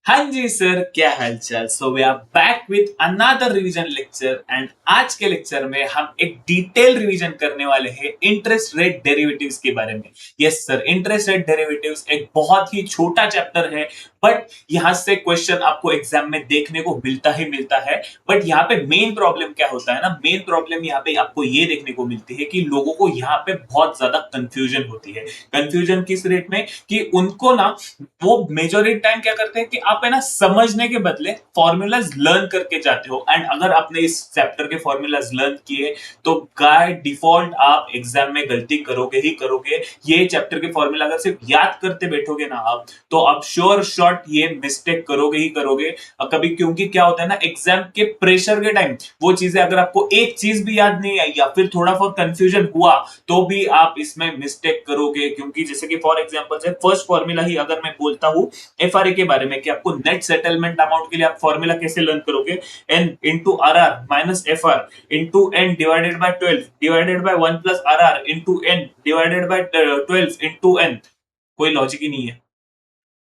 हाँ जी सर, क्या हालचाल। So we are back with another revision lecture and आज के लेक्चर में हम एक डिटेल रिवीजन करने वाले हैं इंटरेस्ट रेट डेरिवेटिव्स के बारे में। Yes sir, interest rate derivatives एक बहुत ही छोटा चैप्टर है, बट यहाँ से क्वेश्चन आपको एग्जाम में देखने को मिलता ही मिलता है। बट यहाँ पे मेन प्रॉब्लम क्या होता है ना, मेन प्रॉब्लम यहाँ पे आपको ये देखने को मिलती है कि लोगों को यहाँ पे बहुत ज्यादा कंफ्यूजन होती है। कंफ्यूजन किस रेट में कि उनको ना, वो मेजोरिटी टाइम क्या करते हैं कि आप है ना समझने के बदले फॉर्मूलाज लर्न करके जाते हो। एंड अगर आपने इस चैप्टर के फॉर्मूलाज लर्न किए तो बाय डिफॉल्ट आप एग्जाम में गलती करोगे ही करोगे। ये चैप्टर के फॉर्मूला अगर सिर्फ याद करते बैठोगे ना आप, तो आप श्योर शॉट ये मिस्टेक करोगे ही करोगे कभी। क्योंकि क्या होता है ना, एग्जाम के प्रेशर के टाइम वो चीजें अगर आपको एक चीज भी याद नहीं आई या फिर थोड़ा बहुत कंफ्यूजन हुआ तो भी आप इसमें मिस्टेक करोगे। क्योंकि जैसे कि फॉर एग्जांपल से फर्स्ट फॉर्मूला ही अगर मैं बोलता हूं एफआरए के बारे में कि आपको नेट सेटलमेंट अमाउंट के लिए आप फॉर्मूला कैसे लर्न करोगे, N into R R minus F R into N divided by 12 divided by 1 plus R R into N divided by 12 into N. कोई लॉजिक ही नहीं है,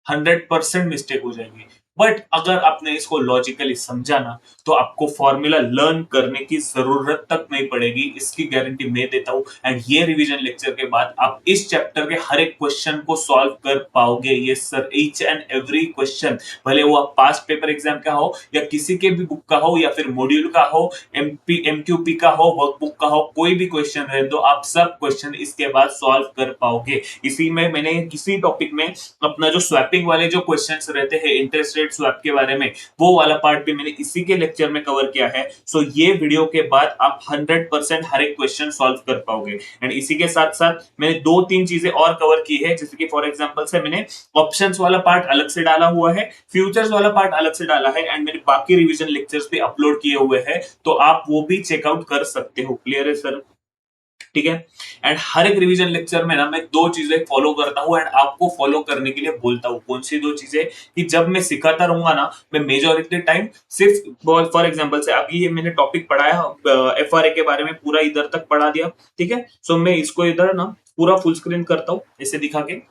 100% मिस्टेक हो जाएगी। बट अगर आपने इसको लॉजिकली समझा ना, तो आपको फॉर्मूला लर्न करने की जरूरत तक नहीं पड़ेगी, इसकी गारंटी मैं देता हूं। एंड ये रिवीजन लेक्चर के बाद आप इस चैप्टर के हर एक क्वेश्चन को सॉल्व कर पाओगे। ये sir, each and every question, भले वो आप पास्ट पेपर एग्जाम का हो या किसी के भी बुक का हो या फिर मॉड्यूल का हो, एमपी एमक्यूपी का हो, वर्कबुक का हो, कोई भी क्वेश्चन रहे तो आप सब क्वेश्चन इसके बाद सॉल्व कर पाओगे। इसी में मैंने किसी टॉपिक में अपना जो स्वैपिंग वाले जो क्वेश्चंस रहते हैं इंटरेस्ट रेट स्वैप के बारे में, वो वाला पार्ट भी मैंने इसी के लेक्चर में कवर किया है। सो ये वीडियो के बाद आप 100% हर एक क्वेश्चन सॉल्व कर पाओगे। एंड इसी के साथ साथ मैंने दो तीन चीजें और कवर की है, जैसे कि फॉर एग्जांपल से मैंने ऑप्शंस वाला पार्ट अलग से डाला हुआ है, फ्यूचर्स वाला पार्ट अलग से डाला है, एंड मैंने बाकी रिवीजन लेक्चर्स भी अपलोड किए हुए हैं, तो आप वो भी चेकआउट कर सकते हो। क्लियर है सर? ठीक है। एंड हर एक रिवीजन लेक्चर में ना मैं दो चीजें फॉलो करता हूं एंड आपको फॉलो करने के लिए बोलता हूं। कौन सी दो चीजें? कि जब मैं सिखाता रहूंगा ना, मैं मेजोरिटी टाइम सिर्फ फॉर एग्जांपल से अभी ये मैंने टॉपिक पढ़ाया एफआरए के बारे में, पूरा इधर तक पढ़ा दिया। ठीक है। सो मैं इसको इधर ना पूरा फुल स्क्रीन करता हूं, इसे दिखा के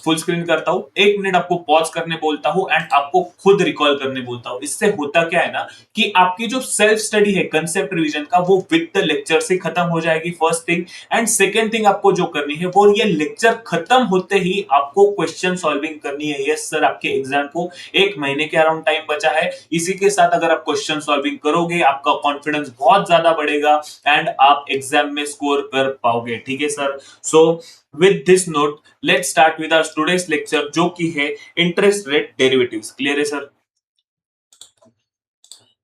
फुल स्क्रीन करता हूं, 1 मिनट आपको पॉज करने बोलता हूं एंड आपको खुद रिकॉल करने बोलता हूं। इससे होता क्या है ना, कि आपकी जो सेल्फ स्टडी है कंसेप्ट रिवीजन का, वो विद द लेक्चर से खत्म हो जाएगी, first thing. And second thing आपको जो करनी है वो ये लेक्चर खत्म होते ही आपको क्वेश्चन सॉल्विंग करनी है। यस सर, आपके एग्जाम को 1 महीने के अराउंड टाइम बचा है। इसी के साथ अगर आप क्वेश्चन सॉल्विंग करोगे, आपका कॉन्फिडेंस बहुत ज्यादा बढ़ेगा एंड आप एग्जाम में स्कोर कर पाओगे। ठीक है sir? So with this note, let's start with our today's lecture, जो की है इंटरेस्ट रेट डेरिवेटिव्स। क्लियर है sir?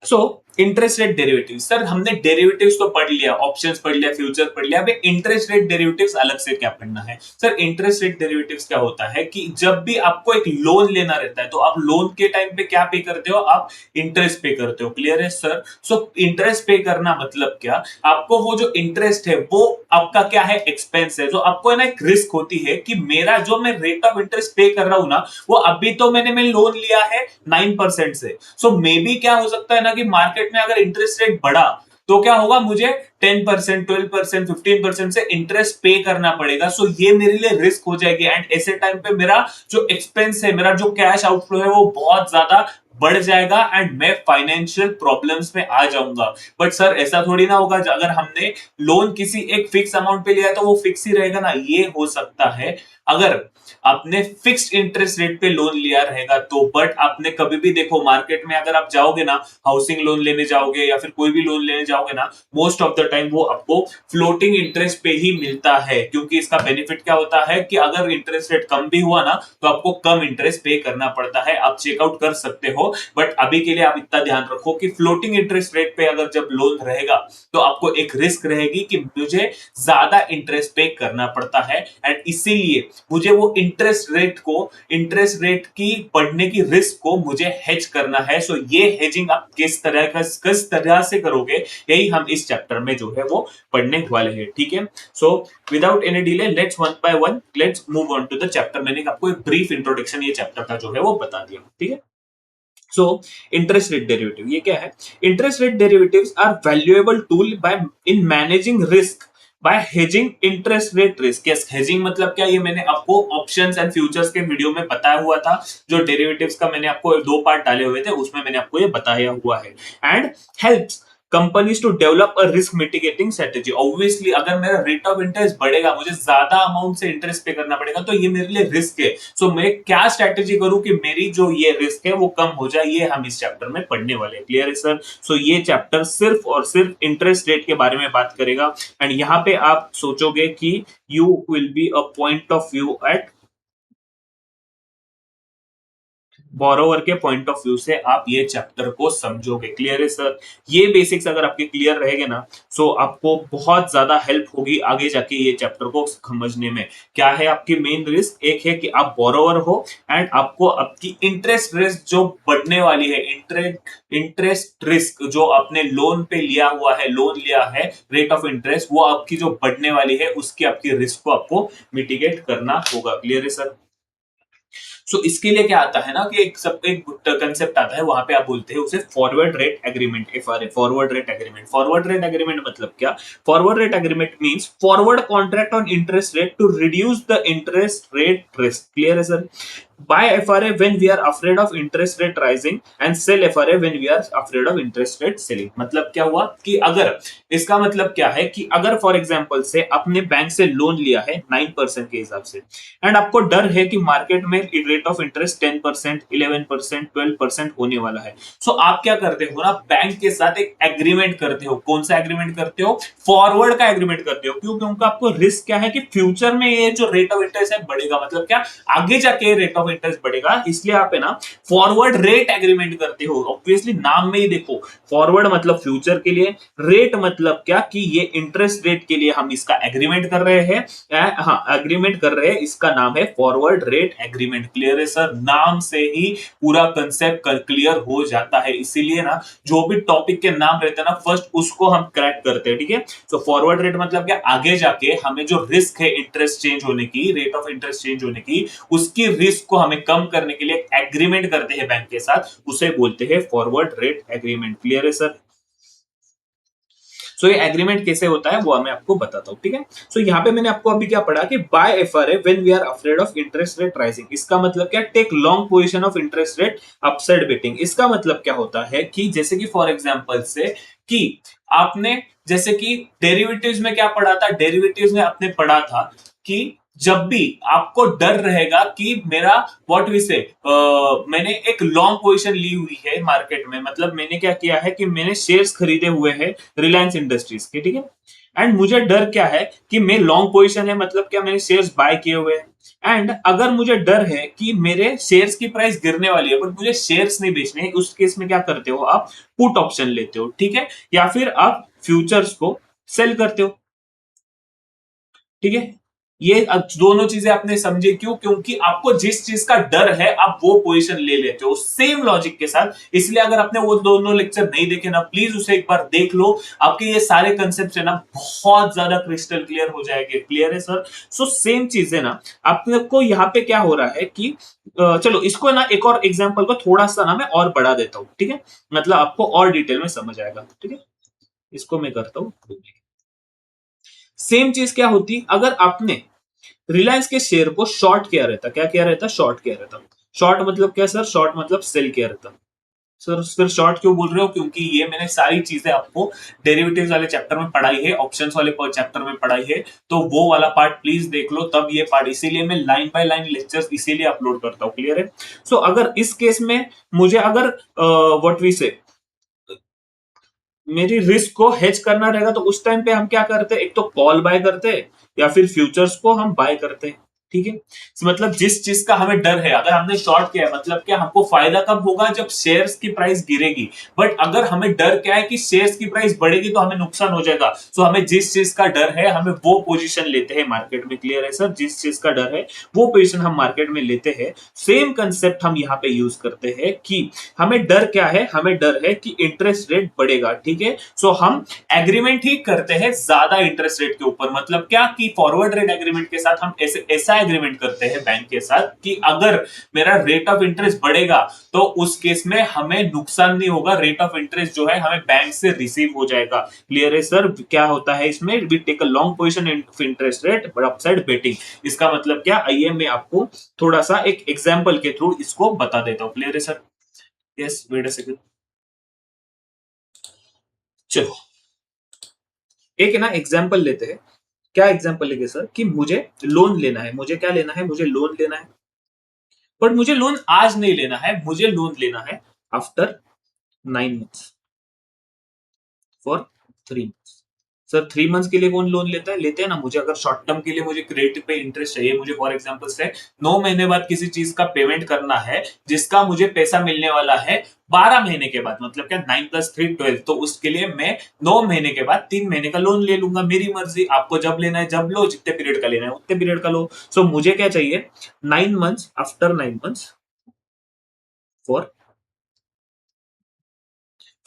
So interest rate derivative, sir हमने डेरिवेटिव्स तो पढ़ लिया, ऑप्शंस पढ़ लिया, फ्यूचर पढ़ लिया, अब इंटरेस्ट रेट डेरिवेटिव्स अलग से क्या पढ़ना है? सर इंटरेस्ट रेट डेरिवेटिव्स क्या होता है कि जब भी आपको एक लोन लेना रहता है तो आप लोन के टाइम पे क्या पे करते हो? आप इंटरेस्ट पे करते हो। क्लियर है सर? सो इंटरेस्ट पे करना मतलब क्या? आपको वो जो इंटरेस्ट है वो आपका क्या है? एक्सपेंस है। जो आपको है ना एक रिस्क होती है कि मेरा जो मैं रेट ऑफ इंटरेस्ट पे कर रहा हूं ना, वो अभी तो मैं लोन लिया है 9% से। सो मे बी क्या हो सकता है ना कि मार्केट में अगर इंटरेस्ट रेट बढ़ा तो क्या होगा, मुझे 10%, 12%, 15% से इंटरेस्ट पे करना पड़ेगा। सो ये मेरे लिए रिस्क हो जाएगी एंड ऐसे टाइम पे मेरा जो एक्सपेंस है, मेरा जो कैश आउटफ्लो है, वो बहुत ज्यादा बढ़ जाएगा एंड मैं फाइनेंशियल प्रॉब्लम्स में आ जाऊंगा। बट सर ऐसा थोड़ी ना होगा, अगर हमने लोन किसी एक फिक्स अमाउंट पे लिया है तो वो फिक्स ही रहेगा ना। ये हो सकता है अगर आपने फिक्स्ड इंटरेस्ट रेट पे लोन लिया रहेगा तो। बट आपने कभी भी देखो मार्केट में अगर आप जाओगे ना, हाउसिंग लोन लेने जाओगे या फिर कोई भी लोन लेने जाओगे ना, मोस्ट ऑफ द टाइम वो आपको फ्लोटिंग इंटरेस्ट पे ही मिलता है। क्योंकि इसका बेनिफिट क्या होता है कि अगर इंटरेस्ट रेट कम भी हुआ ना, तो आपको कम इंटरेस्ट पे करना पड़ता है। आप चेकआउट कर सकते हो, बट अभी के लिए आप इतना ध्यान रखो कि फ्लोटिंग इंटरेस्ट रेट पे अगर जब लोन रहेगा तो आपको एक रिस्क रहेगी कि मुझे ज्यादा इंटरेस्ट पे करना पड़ता है एंड इसीलिए मुझे वो इंटरेस्ट रेट की बढ़ने की रिस्क को मुझे हेज करना है। सो ये हेजिंग आप किस तरह से करोगे, यही हम इस चैप्टर में जो है वो पढ़ने वाले हैं। ठीक है। So without any delay let's one by one let's move on to the chapter. मैंने आपको एक ब्रीफ इंट्रोडक्शन ये चैप्टर का जो है वो बता दिया। ठीक है। सो इंटरेस्ट रेट डेरिवेटिव ये क्या है? Interest rate derivatives are valuable tool by in managing risk by hedging interest rate risk. Yes, hedging मतलब क्या, ये मैंने आपको ऑप्शंस एंड फ्यूचर्स के वीडियो में बताया हुआ था। जो डेरिवेटिव्स का मैंने आपको 2 पार्ट डाले हुए थे, उसमें मैंने आपको ये बताया हुआ है। And helps companies to develop a risk mitigating strategy. Obviously अगर मेरा रेट ऑफ इंटरेस्ट बढ़ेगा, मुझे ज्यादा अमाउंट से इंटरेस्ट पे करना पड़ेगा, तो ये मेरे लिए रिस्क है। सो मैं क्या स्ट्रेटेजी करूं कि मेरी जो ये रिस्क है वो कम हो जाए, ये हम इस चैप्टर में पढ़ने वाले हैं। क्लियर है सर? सो ये चैप्टर सिर्फ और सिर्फ इंटरेस्ट रेट के बारे में बात करेगा। एंड यहाँ पे आप सोचोगे कि you will be a point of view at borrower के पॉइंट ऑफ व्यू से आप ये चैप्टर को समझोगे। क्लियर है सर? ये बेसिक्स अगर आपके क्लियर रहेंगे ना, सो आपको बहुत ज्यादा हेल्प होगी आगे जाके ये चैप्टर को समझने में। क्या है आपकी मेन रिस्क? एक है कि आप बोरोवर हो एंड आपको आपकी इंटरेस्ट रिस्क जो बढ़ने वाली है, इंटरेस्ट रिस्क जो आपने लोन पे लिया हुआ है, लोन लिया है, रेट ऑफ इंटरेस्ट वो आपकी जो बढ़ने वाली है, उसकी आपकी रिस्क को आपको मिटिगेट करना होगा। क्लियर है सर? सो इसके लिए क्या आता है ना कि एक कंसेप्ट आता है, वहां पे आप बोलते हैं उसे forward rate agreement, FRA, forward rate agreement. Forward rate agreement मतलब क्या? Forward rate agreement means forward contract on interest rate to reduce the interest rate risk. Clear है sir? buy FRA when we are afraid of interest rate rising and sell FRA when we are afraid of interest rate selling। मतलब क्या हुआ कि अगर, इसका मतलब क्या है कि अगर फॉर एग्जांपल से आपने बैंक से लोन लिया है 9% के हिसाब से, एंड आपको डर है कि मार्केट में रेट ऑफ इंटरेस्ट 10%, 11%, 12% होने वाला है, सो आप क्या करते हो ना, बैंक के साथ एक एग्रीमेंट करते हो। कौन सा एग्रीमेंट करते हो? फॉरवर्ड का एग्रीमेंट करते हो। क्यों? क्योंकि आपको रिस्क क्या है कि फ्यूचर में ये जो रेट ऑफ इंटरेस्ट है बढ़ेगा। मतलब क्या, आगे जाके रेट ऑफ इंटरेस्ट बढ़ेगा, इसलिए आप है ना फॉरवर्ड रेट एग्रीमेंट करते हो। ऑब्वियसली नाम में ही देखो, फॉरवर्ड मतलब फ्यूचर के लिए, रेट मतलब क्या कि ये इंटरेस्ट रेट के लिए हम इसका एग्रीमेंट कर रहे हैं। हाँ, एग्रीमेंट कर रहे हैं, इसका नाम है फॉरवर्ड रेट एग्रीमेंट। क्लियर है सर? नाम से ही पूरा कंसेप्ट क्लियर हो जाता है। इसीलिए ना जो भी टॉपिक के नाम रहते हैं ना, फर्स्ट उसको हम क्रैक करते हैं। ठीक है? तो फॉरवर्ड रेट मतलब क्या, आगे जाके हमें जो रिस्क है इंटरेस्ट चेंज होने की, रेट ऑफ इंटरेस्ट चेंज होने की, उसकी रिस्क को हमें कम करने के लिए एग्रीमेंट करते हैं बैंक के साथ, उसे बोलते हैं फॉरवर्ड रेट एग्रीमेंट। क्लियर है सर? सो ये एग्रीमेंट कैसे होता है वो मैं आपको बताता हूं। ठीक है? सो यहाँ पे मैंने आपको अभी क्या पढ़ा कि buy FRA when we are afraid of interest rate rising. इसका मतलब क्या? Take long position of interest rate upside betting. इसका मतलब क्या होता है कि जैसे कि फॉर एग्जांपल से कि आपने, जैसे कि डेरिवेटिव्स में क्या पढ़ा था, डेरिवेटिव्स में आपने पढ़ा था कि जब भी आपको डर रहेगा कि मेरा व्हाट वी से, मैंने एक लॉन्ग पोजीशन ली हुई है मार्केट में, मतलब मैंने क्या किया है कि मैंने शेयर्स खरीदे हुए हैं रिलायंस इंडस्ट्रीज के। ठीक है? एंड मुझे डर क्या है कि मैं लॉन्ग पोजीशन है, मतलब क्या, मैंने शेयर्स बाय किए हुए हैं। एंड अगर मुझे डर है कि मेरे शेयर्स की प्राइस गिरने वाली है, बट मुझे शेयर्स नहीं बेचने हैं, उस केस में क्या करते हो आप? पुट ऑप्शन लेते हो। ठीक है? या फिर आप फ्यूचर्स को सेल करते हो। ठीक है? ये दोनों चीजें आपने समझे क्यों? क्योंकि आपको जिस चीज का डर है आप वो पोजीशन ले लेते हो, सेम लॉजिक के साथ। इसलिए अगर आपने वो दोनों लेक्चर नहीं देखे ना, प्लीज उसे एक बार देख लो। आपके ये सारे कंसेप्ट है ना बहुत ज्यादा क्रिस्टल क्लियर हो जाएंगे। क्लियर है सर? सो सेम चीज है ना, आपको यहाँ पे क्या हो रहा है कि चलो इसको ना एक और एग्जाम्पल को थोड़ा सा ना मैं और बढ़ा देता हूं। ठीक है? मतलब आपको और डिटेल में समझ आएगा। ठीक है? इसको मैं करता हूं। सेम चीज क्या होती अगर आपने रिलायंस के शेयर को शॉर्ट किया रहता? क्या किया रहता? शॉर्ट किया रहता। शॉर्ट मतलब क्या सर? शॉर्ट मतलब सेल किया रहता। सर फिर शॉर्ट क्यों बोल रहे हो? क्योंकि ये मैंने सारी चीजें आपको डेरिवेटिव्स वाले चैप्टर में पढ़ाई है, ऑप्शंस वाले चैप्टर में पढ़ाई है, तो वो वाला पार्ट प्लीज देख लो, तब ये पार्ट। इसीलिए मैं लाइन बाय लाइन लेक्चर्स इसीलिए अपलोड करता हूँ। क्लियर है? सो अगर इस केस में मुझे अगर व्हाट वी से मेरी रिस्क को हेज करना रहेगा, तो उस टाइम पे हम क्या करते हैं? एक तो कॉल बाय करते हैं या फिर फ्यूचर्स को हम बाय करते हैं। ठीक है? तो मतलब जिस चीज का हमें डर है, अगर हमने शॉर्ट किया है, मतलब क्या, हमको फायदा कब होगा? जब शेयर्स की प्राइस गिरेगी। बट अगर हमें डर क्या है कि शेयर्स की प्राइस बढ़ेगी तो हमें नुकसान हो जाएगा, तो हमें जिस चीज का डर है हमें वो पोजीशन लेते हैं मार्केट में। क्लियर है सर? जिस चीज का डर है वो पोजीशन हम मार्केट में लेते हैं। सेम कंसेप्ट हम यहाँ पे यूज करते हैं कि हमें डर क्या है? हमें डर है कि इंटरेस्ट रेट बढ़ेगा। ठीक है? सो हम एग्रीमेंट ही करते हैं ज्यादा इंटरेस्ट रेट के ऊपर। मतलब क्या कि फॉरवर्ड रेट एग्रीमेंट के साथ हम ऐसा एग्रीमेंट करते हैं बैंक के साथ कि अगर मेरा रेट ऑफ इंटरेस्ट बढ़ेगा तो उस केस में हमें नुकसान नहीं होगा, रेट ऑफ इंटरेस्ट जो है हमें बैंक से रिसीव हो जाएगा। क्लियर है सर? क्या होता है इसमें? We take a long position of interest rate but upside betting. इसका मतलब क्या? आइए मैं आपको थोड़ा सा एक एग्जांपल के थ्रू इसको बता देता हूं। क्लियर है sir? Yes, wait a second. चलो एक है ना एग्जांपल लेते हैं। क्या एग्जांपल लेंगे सर? कि मुझे लोन लेना है। मुझे क्या लेना है? मुझे लोन लेना है, बट मुझे लोन आज नहीं लेना है, मुझे लोन लेना है after 9 months, for 3 months. Sir 3 months के लिए कौन लोन लेता है? लेते हैं ना। मुझे अगर शॉर्ट टर्म के लिए मुझे क्रेडिट पे इंटरेस्ट चाहिए, मुझे फॉर एग्जांपल से 9 महीने बाद किसी चीज का पेमेंट करना है जिसका मुझे पैसा मिलने वाला है 12 महीने के बाद, मतलब क्या 9 + 3 12, तो उसके लिए मैं 9 महीने के बाद 3 महीने का लोन ले लूंगा। मेरी मर्जी, आपको जब लेना है जब लो, जितने पीरियड का लेना है उतने पीरियड का लो। सो मुझे क्या चाहिए? 9 months, after 9 months,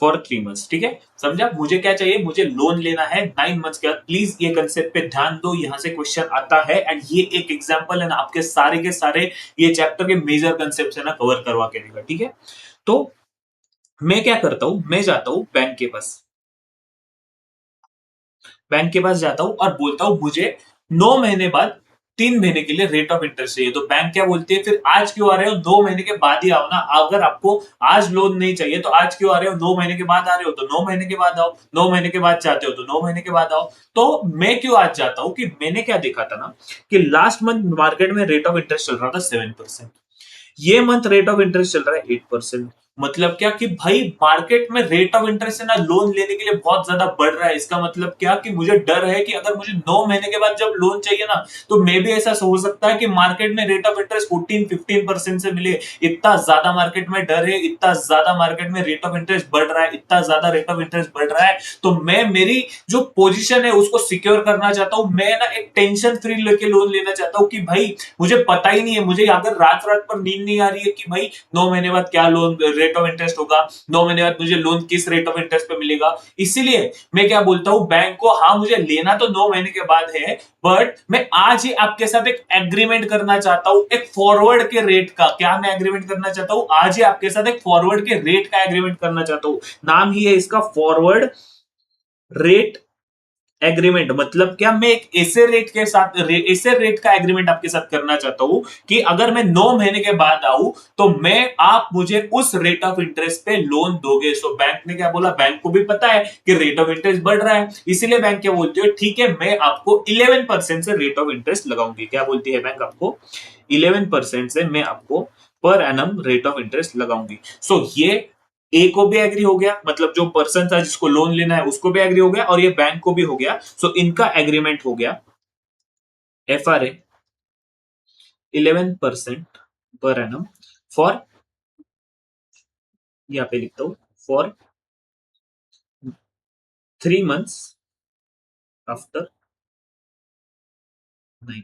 for 3 months. ठीक है, समझा? मुझे क्या चाहिए? मुझे लोन लेना है 9 मंथ्स के बाद। प्लीज ये कंसेप्ट पे ध्यान दो, यहां से क्वेश्चन आता है एंड ये एक एग्जांपल है ना आपके सारे के सारे ये चैप्टर के मेजर कंसेप्ट है ना कवर करवा के देगा। ठीक है, तो मैं क्या करता हूं? मैं जाता हूं बैंक के पास, बैंक के पास जाता हूं और बोलता हूं मुझे 9 महीने बाद 3 महीने के लिए रेट ऑफ इंटरेस्ट चाहिए। तो बैंक क्या बोलती है, फिर आज क्यों आ रहे हो? 2 महीने के बाद ही आओ ना। अगर आपको आज लोन नहीं चाहिए तो आज क्यों आ रहे हो? 9 महीने के बाद आ रहे हो तो 9 महीने के बाद आओ। 9 महीने के बाद चाहते हो तो 9 महीने के बाद आओ। तो मैं क्यों आज जाता हूं कि मैंने क्या देखा था ना कि लास्ट मंथ मार्केट में रेट ऑफ इंटरेस्ट चल रहा था 7%, ये मंथ रेट ऑफ इंटरेस्ट चल रहा है 8%। मतलब क्या कि भाई मार्केट में रेट ऑफ इंटरेस्ट है ना लोन लेने के लिए बहुत ज्यादा बढ़ रहा है। इसका मतलब क्या कि मुझे डर है कि अगर मुझे 9 महीने के बाद जब लोन चाहिए ना तो मे भी ऐसा हो सकता है कि मार्केट में रेट ऑफ इंटरेस्ट 14-15% से मिले। इतना ज्यादा मार्केट में डर है, इतना ज्यादा मार्केट में रेट ऑफ इंटरेस्ट बढ़ रहा है, इतना ज्यादा रेट ऑफ इंटरेस्ट बढ़ रहा है। तो मैं मेरी जो पोजीशन है उसको सिक्योर करना चाहता हूं। मैं ना एक टेंशन फ्री लेके लोन लेना चाहता हूं कि भाई मुझे पता ही नहीं है, मुझे अगर रात रात पर नींद नहीं आ रही है कि भाई 9 महीने बाद क्या लोन रेट ऑफ इंटरेस्ट होगा, 9 महीने बाद मुझे लोन किस रेट ऑफ इंटरेस्ट पे मिलेगा। इसीलिए मैं क्या बोलता हूं बैंक को, हाँ मुझे लेना तो 9 महीने के बाद है, बट मैं आज ही आपके साथ एक एग्रीमेंट करना चाहता हूं, एक फॉरवर्ड के रेट का। क्या मैं एग्रीमेंट करना चाहता हूं? आज ही आपके साथ एक फॉरवर्ड के रेट का एग्रीमेंट करना चाहता हूं। नाम ही है इसका फॉरवर्ड रेट एग्रीमेंट। मतलब क्या, मैं एक ऐसे रेट के साथ ऐसे रेट का एग्रीमेंट आपके साथ करना चाहता हूं कि अगर मैं 9 महीने के बाद आऊं तो मैं आप मुझे उस रेट ऑफ इंटरेस्ट पे लोन दोगे। सो बैंक ने क्या बोला? बैंक को भी पता है कि रेट ऑफ इंटरेस्ट बढ़ रहा है, इसीलिए बैंक क्या बोलती है, ठीक है मैं आपको 11% से रेट ऑफ इंटरेस्ट लगाऊंगी। क्या बोलती है बैंक? आपको 11% से मैं आपको per annum rate of interest लगाऊंगी। सो ये ए को भी एग्री हो गया, मतलब जो पर्सन था जिसको लोन लेना है उसको भी एग्री हो गया और ये बैंक को भी हो गया। सो इनका एग्रीमेंट हो गया FRA 11% पर एनम फॉर, यहां पे लिखता हूं, फॉर 3 मंथ्स आफ्टर 9।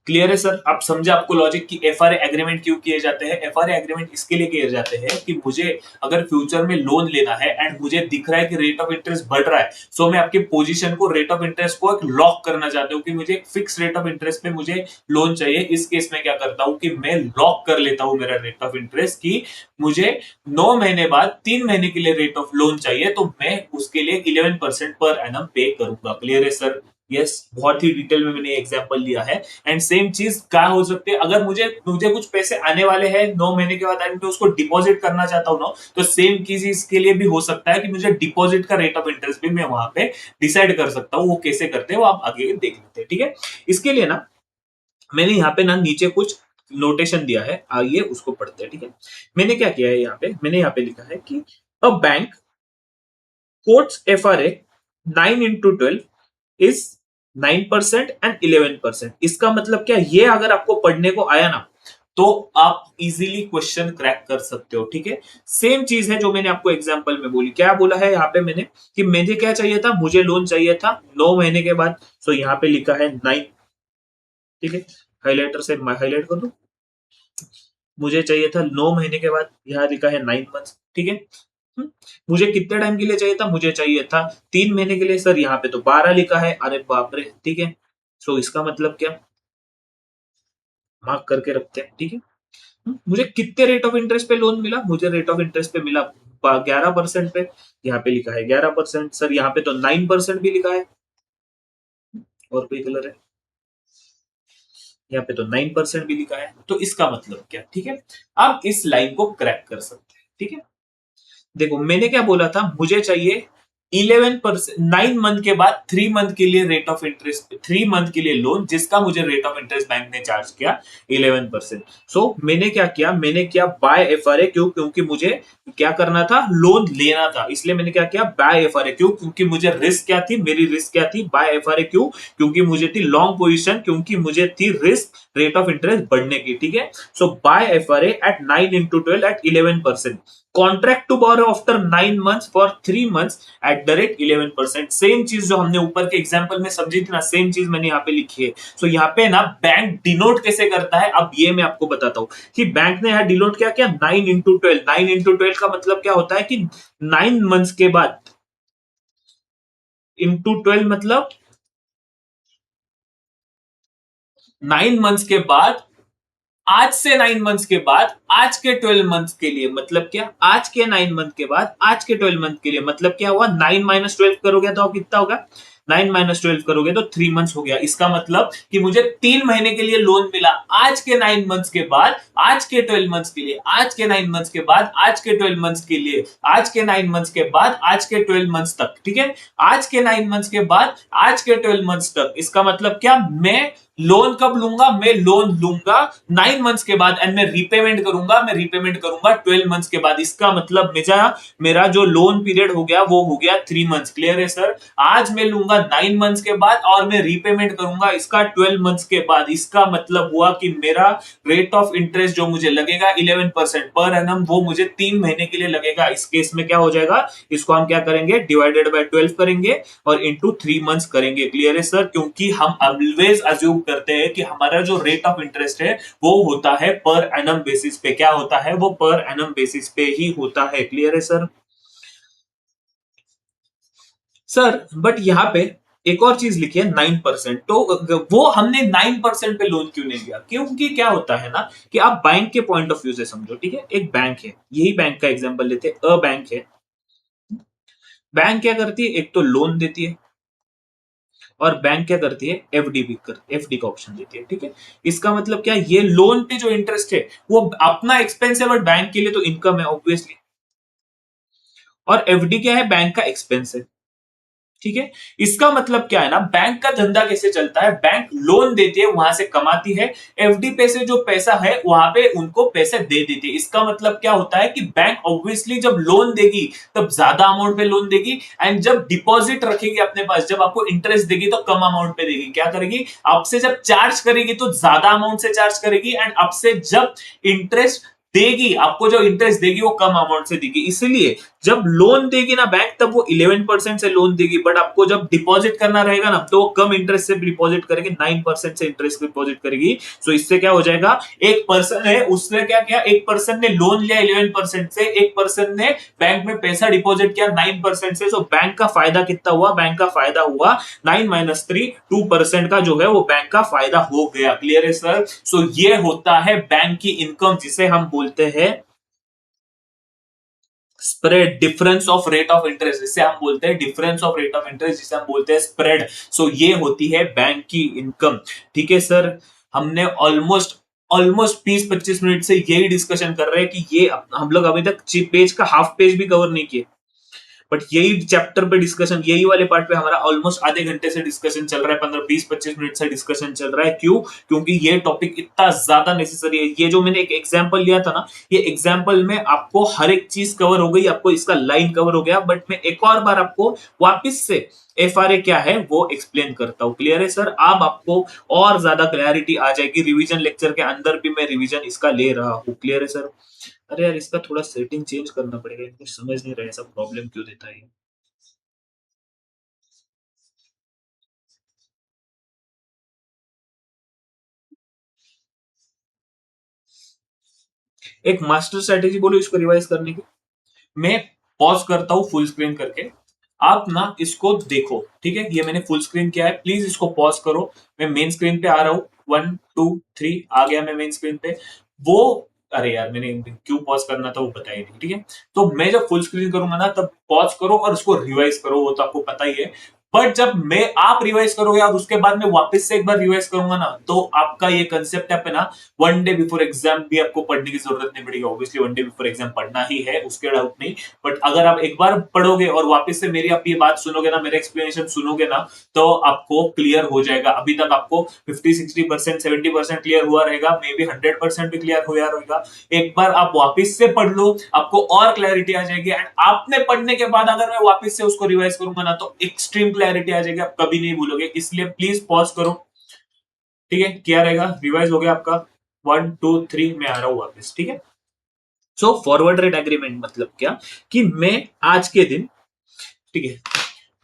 क्लियर है सर? आप समझे आपको लॉजिक कि एफआरए एग्रीमेंट क्यों किए जाते हैं? एफआरए एग्रीमेंट इसके लिए किए जाते हैं कि मुझे अगर फ्यूचर में लोन लेना है एंड मुझे दिख रहा है कि रेट ऑफ इंटरेस्ट बढ़ रहा है, सो मैं आपकी पोजीशन को, रेट ऑफ इंटरेस्ट को एक लॉक करना चाहता हूं कि मुझे एक फिक्स रेट ऑफ इंटरेस्ट पे मुझे लोन चाहिए। इस केस में क्या करता हूं कि मैं लॉक कर लेता हूं मेरा रेट ऑफ इंटरेस्ट की मुझे 9 महीने बाद 3 महीने के लिए रेट ऑफ लोन चाहिए, तो मैं उसके लिए 11% पर एनम पे करूंगा। क्लियर है सर? यस, बहुत ही डिटेल में मैंने एग्जांपल लिया है। एंड सेम चीज क्या हो सकती है, अगर मुझे मुझे कुछ पैसे आने वाले हैं 9 महीने के बाद मैं उसको डिपॉजिट करना चाहता हूं ना, तो सेम चीज इसके लिए भी हो सकता है कि मुझे डिपॉजिट का रेट ऑफ इंटरेस्ट भी मैं वहां पे डिसाइड कर सकता हूं। वो कैसे करते हैं वो आप आगे देख लेते हैं। ठीक है, इसके लिए ना मैंने यहाँ पे ना नीचे कुछ नोटेशन दिया है, आइए उसको पढ़ते हैं। ठीक है, मैंने क्या किया है यहाँ पे, मैंने यहाँ पे लिखा है कि a bank quotes FRA 9 into 12 is 9% and 11%। इसका मतलब क्या, ये अगर आपको पढ़ने को आया ना तो आप इजीली क्वेश्चन क्रैक कर सकते हो। ठीक है, सेम चीज है जो मैंने आपको एग्जांपल में बोली। क्या बोला है यहाँ पे मैंने कि मुझे क्या चाहिए था? मुझे लोन चाहिए था 9 महीने के बाद। सो यहाँ पे लिखा है 9। ठीक है, हाइलाइटर से हाईलाइट कर दो। मुझे चाहिए था 9 महीने के बाद, यहाँ लिखा है 9 मंथ्स। ठीक है, हम्म, मुझे कितने टाइम के लिए चाहिए था? मुझे चाहिए था 3 महीने के लिए। सर यहाँ पे तो 12 लिखा है, अरे बाप रे। ठीक है, सो इसका मतलब क्या? मार्क करके रखते हैं, ठीक है। मुझे कितने रेट ऑफ इंटरेस्ट पे लोन मिला, मुझे रेट ऑफ इंटरेस्ट पे मिला 11% पे, यहाँ पे लिखा है 11%, सर यहाँ पे तो 9% भी लिखा है, और कोई कलर है, यहाँ पे तो 9% भी लिखा है, तो इसका मतलब क्या, ठीक है। आप इस लाइन को क्रैक कर सकते हैं, ठीक है। देखो मैंने क्या बोला था, मुझे चाहिए 11%, 9 मंथ के बाद 3 मंथ के लिए रेट ऑफ इंटरेस्ट, 3 मंथ के लिए लोन जिसका मुझे रेट ऑफ इंटरेस्ट बैंक ने चार्ज किया 11%। सो मैंने क्या किया, मैंने किया बाय एफआरए, क्यों, क्योंकि मुझे क्या करना था, लोन लेना था, इसलिए मैंने क्या किया, बाय एफआरए, क्यों, क्योंकि मुझे रिस्क क्या थी, मेरी रिस्क क्या थी, बाय एफआरए, क्यों, क्योंकि मुझे थी लॉन्ग पोजीशन, क्योंकि मुझे थी रिस्क रेट ऑफ इंटरेस्ट बढ़ने की, ठीक है। So by FRA at 9 into 12 at 11%, contract to borrow after 9 months for 3 months at the rate 11%। Same चीज जो हमने ऊपर के एग्जांपल में समझी थी ना, सेम चीज मैंने यहाँ पे लिखी है। सो यहाँ पे ना बैंक डिनोट कैसे करता है, अब ये मैं आपको बताता हूँ कि बैंक ने यहाँ डिनोट क्या किया, 9 into 12, 9 into 12 का मतलब क्या होता है कि 9 months के बाद, into 12 मतलब 9 months के बाद, आज से 9 मंथ्स के बाद आज के 12 मंथ्स के लिए, मतलब क्या, आज के 9 मंथ के बाद आज के 12 मंथ के लिए, मतलब क्या हुआ, 9 - 12 करोगे तो कितना होगा, 9 - 12 करोगे तो 3 मंथ्स हो गया। इसका मतलब कि मुझे 3 महीने के लिए लोन मिला, आज के 9 मंथ्स के बाद आज के 12 मंथ्स के लिए, आज के 9 मंथ्स के बाद आज के 12 मंथ्स के लिए, आज के 9 मंथ्स के बाद आज के 12 मंथ्स तक, ठीक है। आज के 9 मंथ्स के बाद आज के 12 मंथ्स तक, इसका मतलब क्या, मैं लोन कब लूंगा, मैं लोन लूंगा 9 मंथ्स के बाद, एंड मैं रीपेमेंट करूंगा, मैं रीपेमेंट करूंगा 12 मंथ्स के बाद। इसका मतलब मेरा जो लोन पीरियड हो गया वो हो गया 3 मंथ्स। क्लियर है सर, आज मैं लूंगा 9 मंथ्स के बाद और मैं रीपेमेंट करूंगा इसका 12 मंथ्स के बाद। इसका मतलब हुआ कि मेरा रेट ऑफ इंटरेस्ट जो मुझे लगेगा 11% पर एनम, वो मुझे 3 महीने के लिए लगेगा। इस केस में क्या हो जाएगा, इसको हम क्या करेंगे, डिवाइडेड बाय 12 करेंगे और इंटू 3 मंथ्स करेंगे। क्लियर है सर, क्योंकि हम ऑलवेज अज्यूम करते हैं कि हमारा जो रेट ऑफ इंटरेस्ट है वो होता है पर एनम बेसिस पे, क्या होता है, वो पर एनम बेसिस पे ही होता है। क्लियर है सर। सर बट यहाँ पे एक और चीज लिखी है 9%, तो वो हमने 9% पे लोन क्यों नहीं लिया, क्योंकि क्या होता है ना कि आप बैंक के पॉइंट ऑफ व्यू से समझो, ठीक है। एक बैंक है, यही बैंक का एग्जांपल लेते हैं, अ बैंक है। बैंक क्या करती है, एक तो लोन देती है, और बैंक क्या करती है, एफडी भी कर, एफडी का ऑप्शन देती है, ठीक है। इसका मतलब क्या, ये लोन पे जो इंटरेस्ट है वो अपना एक्सपेंस है, बट बैंक के लिए तो इनकम है ऑब्वियसली, और एफडी क्या है, बैंक का एक्सपेंस है, ठीक है। इसका मतलब क्या है ना, बैंक का धंधा कैसे चलता है, बैंक लोन देती है, वहां से कमाती है, एफडी पे से जो पैसा है वहां पे उनको पैसे दे देती है। इसका मतलब क्या होता है कि बैंक ऑब्वियसली जब लोन देगी तब ज्यादा अमाउंट पे लोन देगी, एंड जब डिपॉजिट रखेगी अपने पास, जब आपको इंटरेस्ट देगी तो कम अमाउंट पे देगी। क्या करेगी, आपसे जब चार्ज करेगी तो ज्यादा अमाउंट से चार्ज करेगी, एंड आपसे जब इंटरेस्ट देगी, आपको जो इंटरेस्ट देगी वो कम अमाउंट से देगी। इसलिए जब लोन देगी ना बैंक, तब वो 11% से लोन देगी, बट आपको जब डिपॉजिट करना रहेगा ना तो वो कम इंटरेस्ट से डिपॉजिट करेगी, 9% से इंटरेस्ट डिपॉजिट करेगी। सो इससे क्या हो जाएगा, एक पर्सन है उसने क्या किया, एक पर्सन ने लोन लिया 11% से, एक पर्सन ने बैंक में पैसा डिपॉजिट किया 9% से। सो बैंक का फायदा कितना हुआ, बैंक का फायदा हुआ 9 - 3, 2% का जो है वो बैंक का फायदा हो गया। क्लियर है सर। सो ये होता है बैंक की इनकम, जिसे हम बोलते हैं spread, difference of rate of interest, जिसे हम बोलते हैं difference of rate of interest, जिसे हम बोलते हैं स्प्रेड। सो ये होती है बैंक की इनकम। ठीक है सर, हमने ऑलमोस्ट ऑलमोस्ट 20-25 मिनट से यही डिस्कशन कर रहे हैं कि ये हम लोग अभी तक पेज का हाफ पेज भी कवर नहीं किए, बट यही चैप्टर पे डिस्कशन, यही वाले पार्ट पे हमारा ऑलमोस्ट आधे घंटे से डिस्कशन चल रहा है, 15-20-25 मिनट से डिस्कशन चल रहा है। क्यों, क्योंकि ये टॉपिक इतना ज्यादा नेसेसरी है। ये जो मैंने एक एग्जांपल लिया था ना, ये एग्जांपल में आपको हर एक चीज कवर हो गई, आपको इसका लाइन कवर हो गया, बट मैं एक और बार आपको वापस से एफआरए क्या है वो एक्सप्लेन करता हूं। क्लियर है सर, अब आपको और ज्यादा क्लैरिटी आ जाएगी। रिवीजन लेक्चर के अंदर भी मैं रिवीजन इसका ले रहा हूं। क्लियर है सर। अरे यार, इसका थोड़ा सेटिंग चेंज करना पड़ेगा, कुछ समझ नहीं रहा है, सब प्रॉब्लम क्यों देता है ये। एक मास्टर स्ट्रेटेजी बोलो इसको रिवाइज करने की। मैं पॉज करता हूं फुल स्क्रीन करके, आप ना इसको देखो, ठीक है। ये मैंने फुल स्क्रीन किया है, प्लीज इसको पॉज करो। मैं मेन स्क्रीन पे आ रहा हूं, 1 2 3 आ गया मैं मेन स्क्रीन पे। वो अरे यार मैंने क्यों पॉज करना था वो पता ही नहीं, ठीक है। तो मैं जब फुल स्क्रीन करूंगा ना तब पॉज करो और उसको रिवाइज करो, वो तो आपको पता ही है। बट जब मैं आप रिवाइज करोगे और उसके बाद में वापस से एक बार रिवाइज करूंगा ना, तो आपका ये कंसेप्ट है ना, 1 डे बिफोर एग्जाम भी आपको पढ़ने की जरूरत नहीं पड़ेगी। ऑब्वियसली 1 डे बिफोर एग्जाम पढ़ना ही है, उसके डाउट नहीं। बट अगर आप एक बार पढ़ोगे और वापस से मेरी आप ये बात सुनोगे ना, मेरा एक्सप्लेनेशन सुनोगे ना, तो आपको क्लियर हो जाएगा। अभी तक आपको 50 60% 70% क्लियर हुआ रहेगा, मे बी 100% भी क्लियर हुआ रहेगा। एक बार आप वापस से पढ़ लो, आपको और क्लैरिटी आ जाएगी। एंड आपने पढ़ने के बाद अगर मैं वापस से उसको रिवाइज करूंगा ना, तो एक्सट्रीम क्लैरिटी आ जाएगी, आप कभी नहीं भूलोगे। इसलिए प्लीज पॉज करो, ठीक है। क्या रहेगा, रिवाइज हो गया आपका, 1 2 3 में आ रहा हूं वापस, ठीक है। सो फॉरवर्ड रेट एग्रीमेंट मतलब क्या, कि मैं आज के दिन, ठीक है,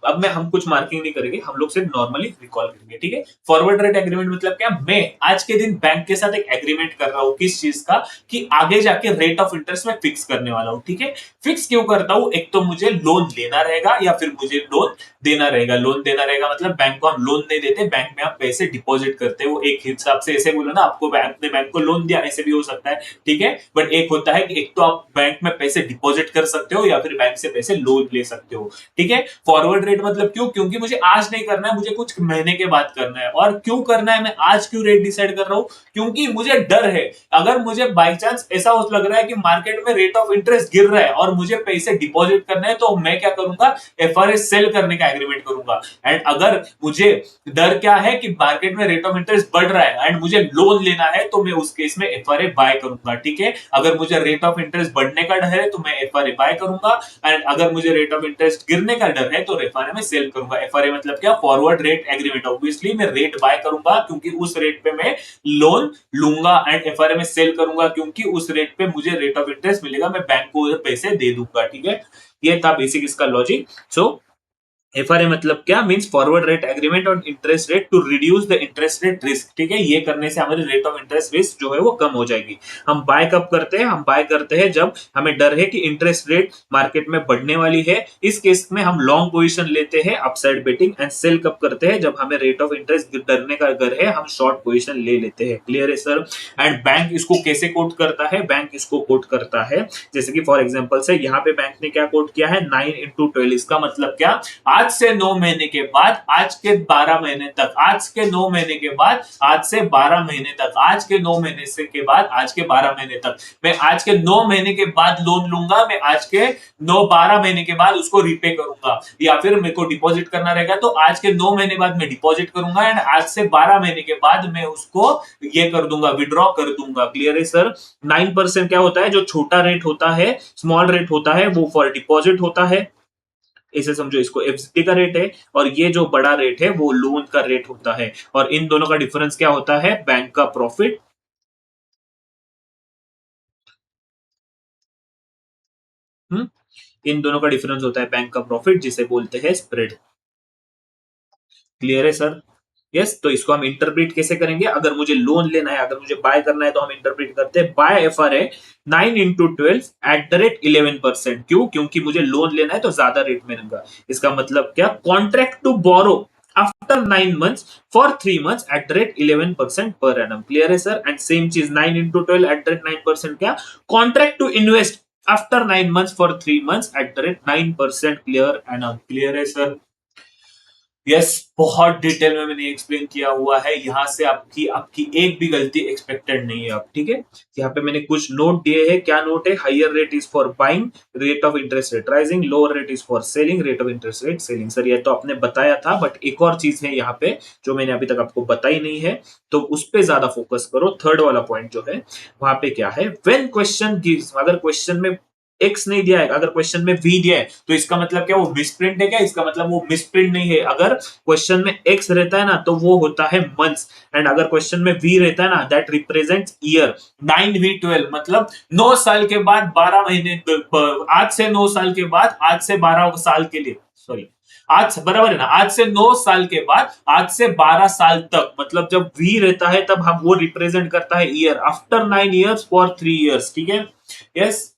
अब मैं हम कुछ मार्किंग नहीं करेंगे, हम लोग सिर्फ नॉर्मली रिकॉल करेंगे, ठीक है। फॉरवर्ड रेट एग्रीमेंट मतलब क्या, मैं आज के दिन बैंक के साथ एक एग्रीमेंट कर रहा हूं, किस चीज का, कि आगे जाके रेट ऑफ इंटरेस्ट में फिक्स करने वाला हूं, ठीक है। फिक्स क्यों करता हूं, एक तो मुझे लोन लेना रहेगा या फिर मुझे लोन देना रहेगा। लोन देना रहेगा मतलब बैंक को हम लोन नहीं देते, बैंक में आप पैसे डिपॉजिट करते हो एक हिसाब से। ऐसे बोलो ना, आपको बैंक ने बैंक को लोन दिया, ऐसे भी हो सकता है, ठीक है। बट एक होता है कि एक तो आप बैंक में पैसे डिपॉजिट कर सकते हो या फिर बैंक से पैसे लोन ले सकते हो, ठीक है। फॉरवर्ड रेट मतलब क्यों, क्योंकि मुझे आज नहीं करना है, मुझे कुछ महीने के बाद करना है। और क्यों करना है, मैं आज क्यों रेट डिसाइड कर रहा हूं, क्योंकि मुझे डर है, अगर मुझे बाई चांस ऐसा लग रहा है कि मार्केट में रेट ऑफ इंटरेस्ट गिर रहा है और मुझे पैसे डिपॉजिट करना है, तो मैं क्या करूंगा, एफआरए सेल करने का एग्रीमेंट करूंगा। एंड अगर मुझे डर क्या है कि मार्केट में रेट ऑफ इंटरेस्ट बढ़ रहा है एंड मुझे लोन लेना है, तो मैं उस केस में एफआरए बाय करूंगा, ठीक है। अगर मुझे रेट ऑफ इंटरेस्ट बढ़ने का डर है तो मैं एफआरए बाय करूंगा, एंड अगर मुझे रेट ऑफ इंटरेस्ट गिरने का डर है तो एफआरए में सेल करूंगा। एफआरए मतलब क्या, फॉरवर्ड रेट एग्रीमेंट। ऑब्वियसली मैं रेट बाय करूंगा क्योंकि उस रेट पे मैं लोन लूंगा, एंड एफआरए में सेल करूंगा क्योंकि उस रेट पे मुझे रेट ऑफ इंटरेस्ट मिलेगा, मैं बैंक को पैसे दे दूंगा, ठीक है। ये था बेसिक इसका लॉजिक। सो एफआरए मतलब क्या, means forward rate agreement on interest rate to reduce the interest rate risk, ठीक है। ये करने से हमारी रेट ऑफ इंटरेस्ट रिस्क जो है वो कम हो जाएगी। हम बाय कब करते हैं, हम बाय करते हैं जब हमें डर है कि इंटरेस्ट रेट मार्केट में बढ़ने वाली है। इस केस में हम लॉन्ग पोजीशन लेते हैं, अपसाइड बेटिंग। एंड सेल कब करते हैं, जब हमें रेट ऑफ इंटरेस्ट डरने का डर है, हम शॉर्ट पोजीशन ले लेते हैं। क्लियर है सर। एंड बैंक इसको कैसे कोट करता है, बैंक इसको कोट करता है जैसे कि फॉर एग्जांपल से यहाँ पे बैंक ने क्या कोट किया है, 9 into 12। इसका मतलब क्या, आज से 9 महीने के बाद, आज के 12 महीने तक, आज के 9 महीने के बाद, आज से 12 महीने तक, आज के 9 महीने से के बाद, आज के 12 महीने तक, मैं आज के 9 महीने के बाद लोन लूंगा, मैं आज के 9 12 महीने के बाद उसको रिपे करूंगा। या फिर मेरे को डिपॉजिट करना रहेगा तो आज के 9 महीने बाद मैं डिपॉजिट करूंगा, एंड आज से 12 महीने के बाद मैं उसको ये कर दूंगा, विड्रॉ कर दूंगा। क्लियर है सर। 9% क्या होता है, जो छोटा रेट होता है, स्मॉल रेट होता है, वो फॉर डिपॉजिट होता है, इसे समझो, इसको एफडी का रेट है। और ये जो बड़ा रेट है वो लोन का रेट होता है। और इन दोनों का डिफरेंस क्या होता है, बैंक का प्रॉफिट। इन दोनों का डिफरेंस होता है बैंक का प्रॉफिट, जिसे बोलते हैं स्प्रेड। क्लियर है सर। यस, तो इसको हम इंटरप्रेट कैसे करेंगे, अगर मुझे लोन लेना है, अगर मुझे बाय करना है, तो हम इंटरप्रेट करते हैं बाय एफआरए 9 into 12 @ 11%। क्यों, क्योंकि मुझे लोन लेना है तो ज्यादा रेट में लूंगा। इसका मतलब क्या, contract to borrow after 9 months for 3 months @11% per annum. Clear है सर। एंड सेम चीज 9 into 12 @9% क्या, contract to invest after 9 months for 3 months @9%। Clear annum. Clear है सर। यस, बहुत डिटेल में मैंने एक्सप्लेन किया हुआ है। यहाँ से आपकी आपकी एक भी गलती एक्सपेक्टेड नहीं है आप, ठीक है। यहाँ पे मैंने कुछ नोट दिए हैं। क्या नोट है, higher rate is for buying, rate of interest rate rising, lower rate is for selling, rate of interest rate selling. Sir ये तो आपने बताया था, बट एक और चीज है यहाँ पे जो मैंने अभी तक आपको बताई नहीं है, तो उस पर ज्यादा फोकस करो। थर्ड वाला पॉइंट जो है, वहां पे क्या है, व्हेन क्वेश्चन गिव्स, अगर क्वेश्चन में एक्स नहीं दिया है, अगर क्वेश्चन में वी दिया है, तो इसका मतलब क्या, वो मिसप्रिंट है क्या, इसका मतलब वो मिसप्रिंट नहीं है। अगर क्वेश्चन में एक्स रहता है ना, तो वो होता है मंथ्स। एंड अगर क्वेश्चन में वी रहता है ना, दैट रिप्रेजेंट्स ईयर। 9v12 मतलब 9 साल के बाद 12 महीने, आज से 9 साल के बाद, आज से 12 साल के लिए, सॉरी, आज बराबर है ना, आज से 9 साल के बाद, आज से 12 साल तक, मतलब जब वी रहता है तब हम वो रिप्रेजेंट करता है year. After 9 years for 3 years, ठीक है। यस।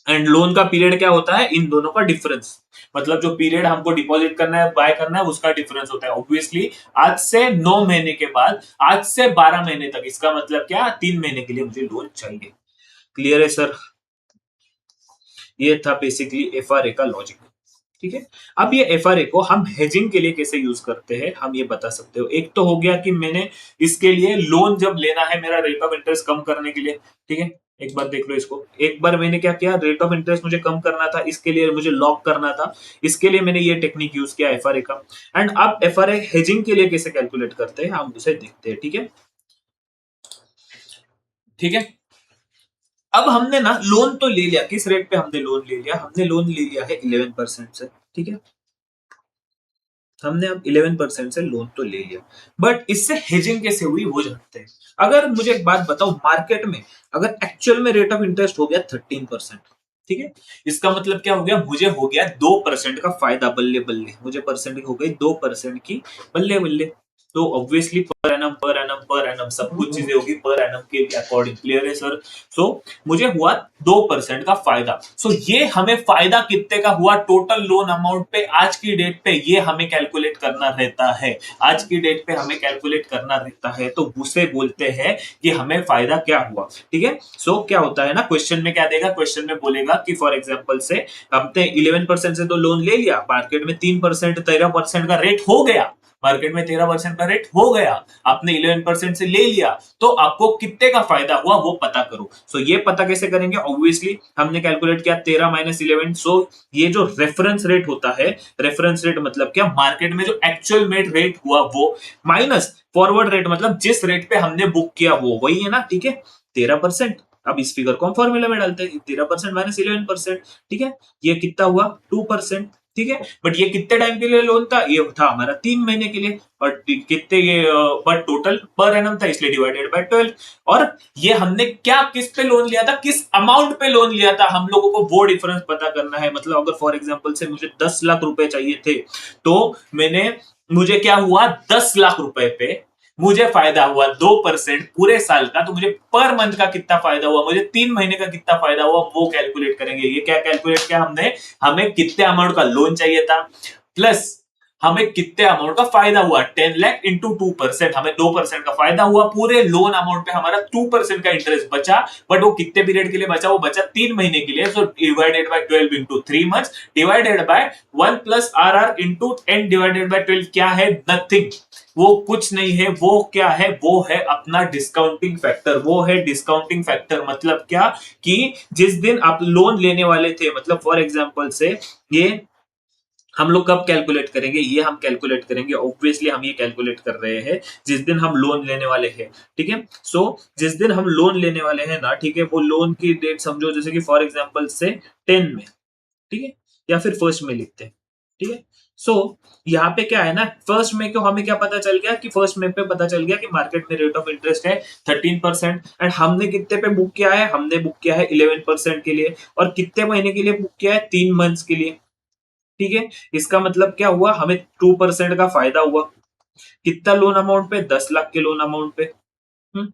एंड लोन का पीरियड क्या होता है, इन दोनों का डिफरेंस, मतलब जो पीरियड हमको डिपॉजिट करना है, बाय करना है, उसका डिफरेंस होता है। ऑब्वियसली आज से 9 महीने के बाद आज से 12 महीने तक, इसका मतलब क्या, 3 महीने के लिए मुझे लोन चाहिए। क्लियर है सर? ये था बेसिकली एफआरए का लॉजिक। ठीक है, अब ये एफआरए को हम हेजिंग के लिए कैसे यूज करते हैं हम ये बता सकते हो। एक तो हो गया कि मैंने इसके लिए लोन जब लेना है मेरा रेट ऑफ इंटरेस्ट कम करने के लिए, ठीक है, एक बार देख लो इसको, एक बार मैंने क्या किया, रेट ऑफ इंटरेस्ट मुझे कम करना था, इसके लिए मुझे लॉक करना था, इसके लिए मैंने ये टेक्निक यूज किया एफआरए का। एंड अब एफआरए हेजिंग के लिए कैसे कैलकुलेट करते हैं हम उसे देखते हैं। ठीक है, ठीक है, अब हमने ना लोन तो ले लिया, किस रेट पे हमने लोन ले लिया, हमने लोन ले लिया है 11% से। ठीक है, हमने अब 11% से लोन तो ले लिया, बट इससे हेजिंग कैसे हुई वो जानते हैं। अगर मुझे एक बात बताओ, मार्केट में अगर एक्चुअल में रेट ऑफ इंटरेस्ट हो गया 13%, ठीक है, इसका मतलब क्या हो गया, मुझे हो गया 2% का फायदा, बल्ले बल्ले, मुझे परसेंट हो गई 2% की, बल्ले बल्ले। तो obviously per annum per annum per annum सब कुछ चीजें होगी पर एनम के अकॉर्डिंग। क्लियर है सर? सो मुझे हुआ 2% का फायदा। सो ये हमें फायदा कितने का हुआ टोटल लोन अमाउंट पे आज की डेट पे, ये हमें कैलकुलेट करना रहता है। आज की डेट पे हमें कैलकुलेट करना रहता है, तो उसे बोलते हैं कि हमें फायदा क्या हुआ। ठीक है, सो क्या होता है ना, क्वेश्चन में क्या देगा, क्वेश्चन में बोलेगा कि फॉर एग्जाम्पल से हमने 11% से तो लोन ले लिया, मार्केट में 3% 13% का रेट हो गया, मार्केट में 13% का रेट हो गया, आपने 11% से ले लिया, तो आपको कितने का फायदा हुआ वो पता करो। सो ये पता कैसे करेंगे, ऑब्वियसली हमने कैलकुलेट किया 13 माइनस 11। सो ये जो रेफरेंस रेट होता है, रेफरेंस रेट मतलब क्या, मार्केट में जो एक्चुअल में रेट हुआ वो, माइनस फॉरवर्ड रेट मतलब जिस रेट पे हमने बुक किया वो, वही है ना। ठीक है, 13%। अब इस फिगर को हम फॉर्मूला में डालते हैं, 13% माइनस 11%। ठीक है, ये कितना हुआ, 2%। ठीक है, बट ये कितने टाइम के लिए लोन था, ये था हमारा 3 महीने के लिए, और कितने ये, बट टोटल पर एनम था इसलिए डिवाइडेड बाय 12। और ये हमने क्या, किस पे लोन लिया था, किस अमाउंट पे लोन लिया था, हम लोगों को वो डिफरेंस पता करना है। मतलब अगर फॉर एग्जांपल से मुझे 10 लाख रुपए चाहिए थे, तो मैंने, मुझे क्या हुआ, 10 लाख रुपए पे मुझे फायदा हुआ 2% पूरे साल का, तो मुझे पर मंथ का कितना फायदा हुआ, मुझे 3 महीने का कितना फायदा हुआ वो कैलकुलेट करेंगे। ये क्या कैलकुलेट किया हमने, हमें कितने अमाउंट का लोन चाहिए था, प्लस हमें कितने अमाउंट का फायदा हुआ, 10 लाख इंटू 2%, हमें 2% का फायदा हुआ, पूरे लोन अमाउंट पे हमारा 2% का इंटरेस्ट बचा, बट वो कितने पीरियड के लिए बचा, वो बचा 3 महीने के लिए। So divided by 12 into 3 months divided by 1 plus R R into 10 divided by 12, क्या है, नथिंग, वो कुछ नहीं है, वो क्या है, वो है अपना डिस्काउंटिंग फैक्टर। वो है डिस्काउंटिंग फैक्टर, मतलब क्या, कि जिस दिन आप लोन लेने वाले थे, मतलब फॉर एग्जांपल से ये हम लोग कब कैलकुलेट करेंगे, ये हम कैलकुलेट करेंगे, ऑब्वियसली हम ये कैलकुलेट कर रहे हैं जिस दिन हम लोन लेने वाले हैं। ठीक है, सो जिस दिन हम लोन लेने वाले हैं ना, ठीक है, वो लोन की डेट समझो, जैसे कि फॉर एग्जांपल से 10 में, ठीक है, या फिर फर्स्ट में लिखते हैं। ठीक है, सो यहाँ पे क्या है ना, फर्स्ट में को हमें क्या पता चल गया, कि फर्स्ट में पे पता चल गया कि मार्केट में रेट ऑफ इंटरेस्ट है 13%, एंड हमने कितने पे बुक किया है, हमने बुक किया है 11% के लिए, और कितने महीने के लिए बुक किया है, 3 मंथ्स के लिए। ठीक है, इसका मतलब क्या हुआ, हमें 2% का फायदा हुआ, कितना लोन अमाउंट पे, 10 लाख के लोन अमाउंट पे। हम्म,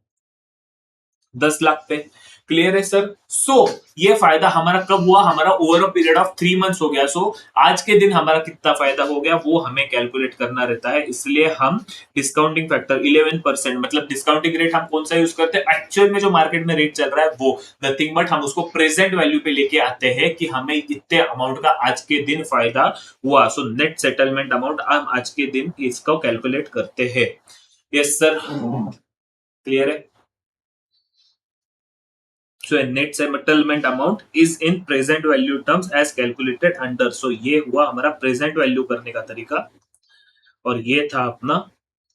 10 लाख पे। क्लियर है सर? सो ये फायदा हमारा कब हुआ, हमारा over a period of 3 months हो गया। सो आज के दिन हमारा कितना फायदा हो गया वो हमें कैलकुलेट करना रहता है, इसलिए हम डिस्काउंटिंग फैक्टर 11%, मतलब डिस्काउंटिंग रेट हम कौन सा यूज करते हैं, एक्चुअल में जो मार्केट में रेट चल रहा है वो, नथिंग बट हम उसको प्रेजेंट वैल्यू पे लेके आते हैं कि हमें इतने अमाउंट का आज के दिन फायदा हुआ। सो नेट सेटलमेंट अमाउंट हम आज के दिन इसको कैलकुलेट करते हैं। यस सर, क्लियर है? So a net settlement amount is in present value terms as calculated under. So ये हुआ हमारा प्रेजेंट वैल्यू करने का तरीका, और ये था अपना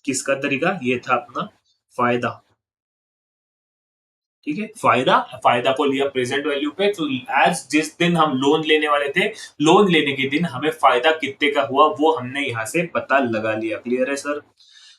किसका तरीका, ये था अपना फायदा। ठीक है, फायदा, फायदा को लिया प्रेजेंट वैल्यू पे, तो एज जिस दिन हम लोन लेने वाले थे, लोन लेने के दिन हमें फायदा कितने का हुआ वो हमने यहां से पता लगा लिया। क्लियर है sir?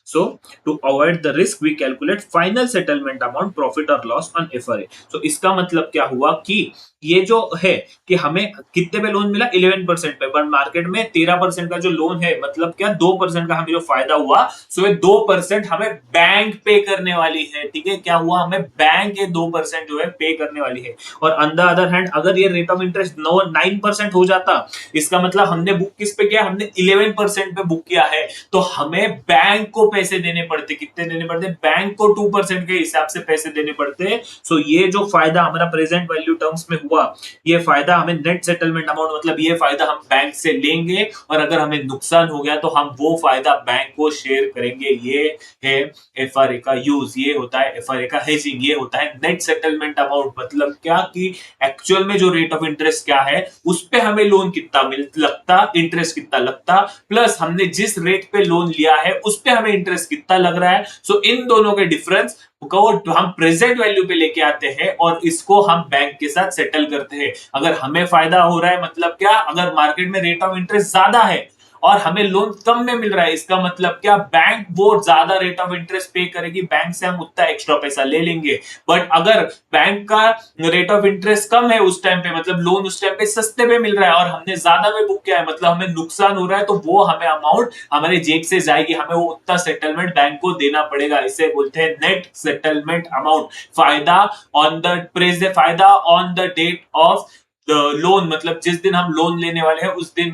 So to avoid the risk we calculate final settlement amount profit और लॉस ऑन एफआरए। तो इसका मतलब क्या हुआ कि ये जो है कि हमें कितने पे लोन मिला 11% पे, पर मार्केट में 13% का जो लोन है, मतलब क्या 2% का हमें जो फायदा हुआ, सो ये 2% हमें बैंक पे करने वाली है। ठीक है, क्या हुआ, हमें बैंक ये 2% जो है पे करने वाली है। और ऑन द अदर हैंड अगर ये रेट ऑफ इंटरेस्ट 9% हो जाता, इसका मतलब हमने बुक किस पे किया, हमने 11% पे बुक किया है, तो हमें बैंक को पैसे देने पड़ते, कितने देने पड़ते, बैंक को 2% के हिसाब से पैसे देने पड़ते। सो ये जो फायदा हमारा प्रेजेंट वैल्यू टर्म्स में हुआ, ये फायदा हमें नेट सेटलमेंट अमाउंट, मतलब ये फायदा हम बैंक से लेंगे, और अगर हमें नुकसान हो गया तो हम वो फायदा बैंक को शेयर करेंगे। ये है एफआरए का यूज, ये होता है एफआरए का हेजिंग, ये होता है नेट सेटलमेंट अमाउंट। मतलब क्या कि एक्चुअल में जो रेट ऑफ इंटरेस्ट क्या है, उस पे हमें लोन कितना मिल लगता, इंटरेस्ट कितना लगता, प्लस हमने जिस रेट पे लोन लिया है उस पे हमें इंटरेस्ट कितना लग रहा है। सो इन दोनों के डिफरेंस को हम प्रेजेंट वैल्यू पे लेके आते हैं और इसको हम बैंक के साथ सेटल करते हैं। अगर हमें फायदा हो रहा है, मतलब क्या, अगर मार्केट में रेट ऑफ इंटरेस्ट ज्यादा है और हमें लोन कम में मिल रहा है, इसका मतलब क्या, बैंक वो ज्यादा रेट ऑफ इंटरेस्ट पे करेगी, बैंक से हम उतना एक्स्ट्रा पैसा ले लेंगे। बट अगर बैंक का रेट ऑफ इंटरेस्ट कम है उस टाइम पे, मतलब लोन उस टाइम पे सस्ते पे मिल रहा है और हमने ज्यादा में बुक किया है, मतलब हमें नुकसान हो रहा है, तो वो हमें अमाउंट हमारे जेब से जाएगी, हमें वो उतना सेटलमेंट बैंक को देना पड़ेगा। इसे बोलते हैं नेट सेटलमेंट अमाउंट। फायदा ऑन द प्रेज फायदा on the date of loan, मतलब जिस दिन हम लोन लेने वाले हैं उस दिन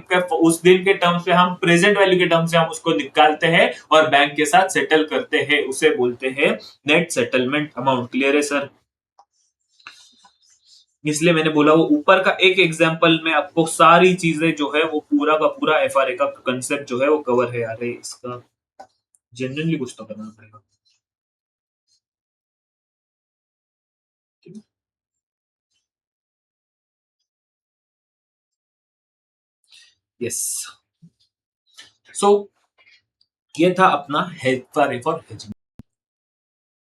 के टर्म्स पे हम प्रेजेंट वैल्यू के टर्म्स से हम उसको निकालते हैं और बैंक के साथ सेटल करते हैं, उसे बोलते हैं नेट सेटलमेंट अमाउंट। क्लियर है सर? इसलिए मैंने बोला वो ऊपर का एक एग्जांपल में आपको सारी चीजें जो है वो पूरा का पूरा एफआरए का कंसेप्ट जो है वो कवर है। अरे इसका जेन्युइनली कुछ तो करना पड़ेगा। यस, सो ये था अपना एफआरए फॉर हेजिंग।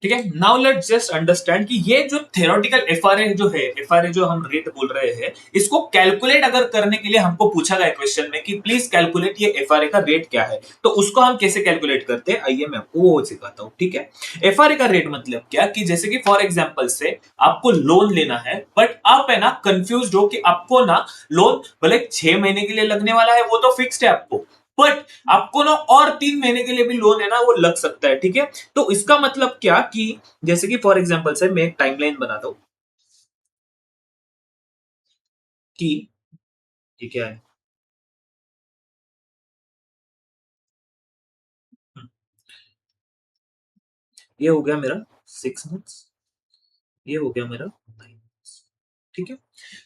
ठीक है, नाउ लेट्स जस्ट अंडरस्टैंड कि ये जो थ्योरेटिकल एफआरए जो है, एफआरए जो हम रेट बोल रहे हैं, इसको कैलकुलेट अगर करने के लिए हमको पूछा गया क्वेश्चन में कि प्लीज कैलकुलेट ये एफआरए का रेट क्या है, तो उसको हम कैसे कैलकुलेट करते हैं, आइए मैं आपको वो सिखाता हूं। ठीक है, एफआरए का रेट मतलब क्या कि जैसे कि फॉर एग्जांपल से आपको लोन लेना है, बट आप है ना कंफ्यूज हो कि आपको ना लोन भले 6 महीने के लिए लगने वाला है, वो तो फिक्स्ड है आपको, बट आपको ना और 3 महीने के लिए भी लोन है ना वो लग सकता है। ठीक है, तो इसका मतलब क्या कि जैसे कि फॉर एग्जांपल से मैं एक टाइमलाइन बनाता हूं कि ये क्या है, ये हो गया मेरा 6 मंथ्स, ये हो गया मेरा 9 मंथ्स। ठीक है,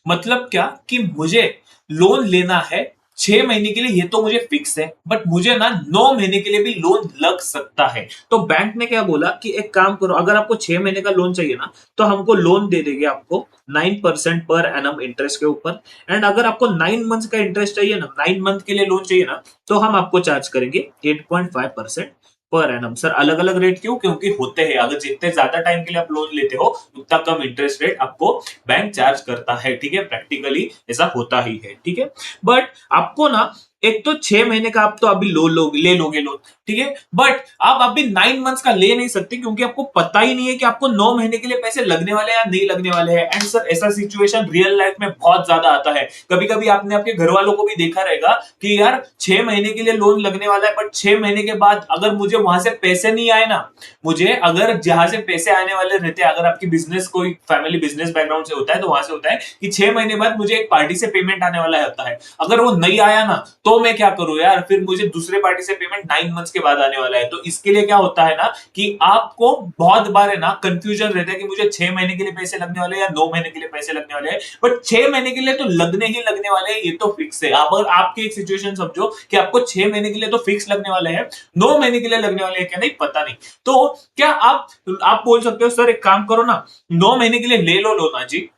मतलब क्या कि मुझे लोन लेना है 6 महीने के लिए, ये तो मुझे फिक्स है, बट मुझे ना 9 महीने के लिए भी लोन लग सकता है। तो बैंक ने क्या बोला कि एक काम करो, अगर आपको 6 महीने का लोन चाहिए ना, तो हमको लोन दे देंगे आपको 9% पर एनम इंटरेस्ट के ऊपर। एंड अगर आपको 9 मंथ का इंटरेस्ट चाहिए ना, 9 मंथ के लिए लोन चाहिए ना, तो हम आपको चार्ज करेंगे 8.5% पर एनम। सर अलग अलग रेट क्यों? क्योंकि होते हैं, अगर जितने ज्यादा टाइम के लिए आप लोन लेते हो उतना कम इंटरेस्ट रेट आपको बैंक चार्ज करता है। ठीक है, प्रैक्टिकली ऐसा होता ही है। ठीक है, बट आपको ना एक तो 6 महीने का आप तो अभी ले लोगे लोन, ठीक है, बट आप अभी 9 मंथ्स का ले नहीं सकते क्योंकि आपको पता ही नहीं है कि आपको 9 महीने के लिए पैसे लगने वाले हैं या नहीं लगने वाले हैं। एंड सर ऐसा सिचुएशन रियल लाइफ में बहुत ज्यादा आता है। कभी कभी आपने आपके घर वालों को भी देखा रहेगा कि यार 6 महीने के लिए लोन लगने वाला है, बट 6 महीने के बाद अगर मुझे वहां से पैसे नहीं आए ना, मुझे अगर जहां से पैसे आने वाले रहते हैं, अगर आपकी बिजनेस कोई फैमिली बिजनेस बैकग्राउंड से होता है तो वहां से होता है कि 6 महीने बाद मुझे एक पार्टी से पेमेंट आने वाला होता है, अगर वो नहीं आया ना तो मैं क्या करूं यार, फिर मुझे दूसरे पार्टी से पेमेंट 9 मंथ्स के बाद आने वाला है। तो इसके लिए क्या होता है ना कि आपको बहुत बार है ना कंफ्यूजन रहता है कि मुझे 6 महीने के लिए पैसे लगने वाले हैं या 9 महीने के लिए पैसे लगने वाले हैं, बट 6 महीने के लिए तो लगने ही लगने वाले हैं, ये तो फिक्स है। आप अगर आपकी एक सिचुएशन समझो कि आपको 6 महीने के लिए तो फिक्स लगने वाले हैं, 9 महीने के लिए लगने वाले हैं क्या नहीं पता नहीं, तो क्या आप बोल सकते हो सर एक काम करो ना, 9 महीने के लिए ले लो लोना जी,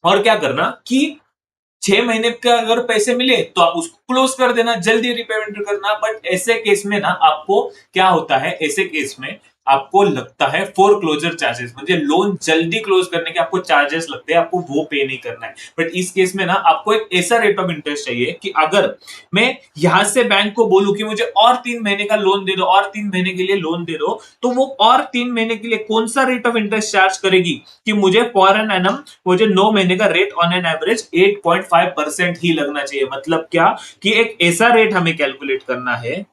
और क्या करना कि 6 महीने का अगर पैसे मिले तो आप उसको क्लोज कर देना, जल्दी रिपेमेंट करना। बट ऐसे केस में ना आपको क्या होता है, ऐसे केस में आपको लगता है फोरक्लोजर चार्जेस, म्हणजे लोन जल्दी क्लोज करने के आपको चार्जेस लगते हैं, आपको वो पे नहीं करना है। बट इस केस में ना आपको एक ऐसा रेट ऑफ इंटरेस्ट चाहिए कि अगर मैं यहां से बैंक को बोलूं कि मुझे और 3 महीने का लोन दे दो, और 3 महीने के लिए लोन दे दो, तो वो और 3 महीने के लिए कौन सा रेट ऑफ इंटरेस्ट चार्ज करेगी कि मुझे फॉर एन एनम मुझे 9 महीने का रेट ऑन एन एवरेज 8.5% ही लगना चाहिए। मतलब क्या कि एक ऐसा रेट हमें कैलकुलेट करना है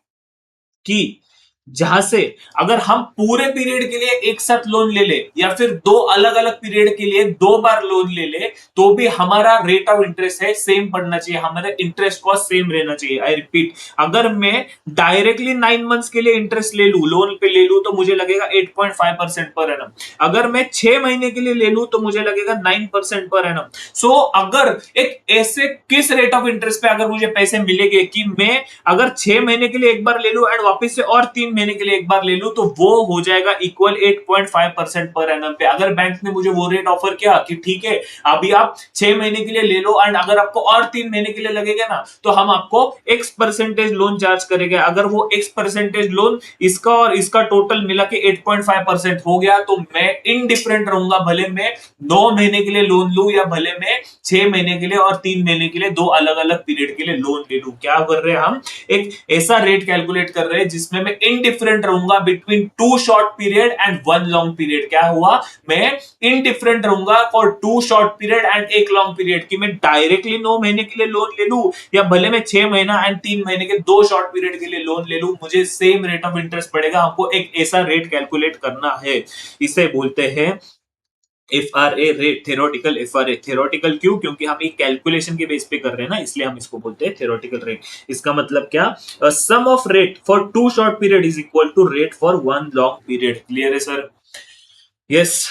कि जहां से अगर हम पूरे पीरियड के लिए एक साथ लोन ले ले या फिर दो अलग अलग पीरियड के लिए दो बार लोन ले ले, तो भी हमारा रेट ऑफ इंटरेस्ट है सेम पड़ना चाहिए, हमारा इंटरेस्ट कॉस्ट सेम रहना चाहिए। आई रिपीट, अगर मैं डायरेक्टली 9 मंथ्स के लिए इंटरेस्ट ले लू, लोन पे ले लू, तो मुझे लगेगा 8.5% पर एनम। अगर मैं 6 महीने के लिए ले लू तो मुझे लगेगा 9% पर एनम। सो अगर एक ऐसे किस रेट ऑफ इंटरेस्ट पे अगर मुझे पैसे मिलेंगे कि मैं अगर 6 महीने के लिए एक बार ले लू एंड वापस से और 3 महीने के लिए एक बार ले लू, तो वो हो जाएगा इक्वल 8.5% पर एनम पे। अगर बैंक ने मुझे वो रेट ऑफर किया कि ठीक है अभी आप 6 महीने के लिए ले लो एंड अगर आपको और 3 महीने के लिए लगेगा ना, तो हम आपको एक्स परसेंटेज लोन चार्ज करेंगे। अगर वो एक्स परसेंटेज लोन इसका और इसका टोटल मिला के 8.5% हो गया, तो मैं इनडिफरेंट रहूंगा, भले मैं 9 महीने के लिए लोन लू या भले मैं 6 महीने के लिए और 3 महीने के लिए दो अलग अलग पीरियड के लिए लोन ले लू। क्या कर रहे हैं हम, एक ऐसा रेट कैलकुलेट कर रहे हैं जिसमें मैं इनडिफरेंट रहूंगा between 2 short period and 1 long period. क्या हुआ, मैं इनडिफरेंट रहूंगा for 2 short period and 1 long period, कि मैं डायरेक्टली 9 महीने के लिए लोन ले लू या भले मैं 6 महीना एंड 3 महीने के दो शॉर्ट पीरियड के लिए लोन ले लू, मुझे सेम रेट ऑफ इंटरेस्ट पड़ेगा। हमको एक ऐसा रेट कैलकुलेट करना है, इसे बोलते हैं FRA rate, theoretical FRA। Theoretical क्यों, क्योंकि हम एक कैलकुलेशन के बेस पे कर रहे हैं ना, इसलिए हम इसको बोलते हैं थेरोटिकल रेट। इसका मतलब क्या, sum of rate for 2 short period is equal to rate for 1 long period. Clear है सर? यस।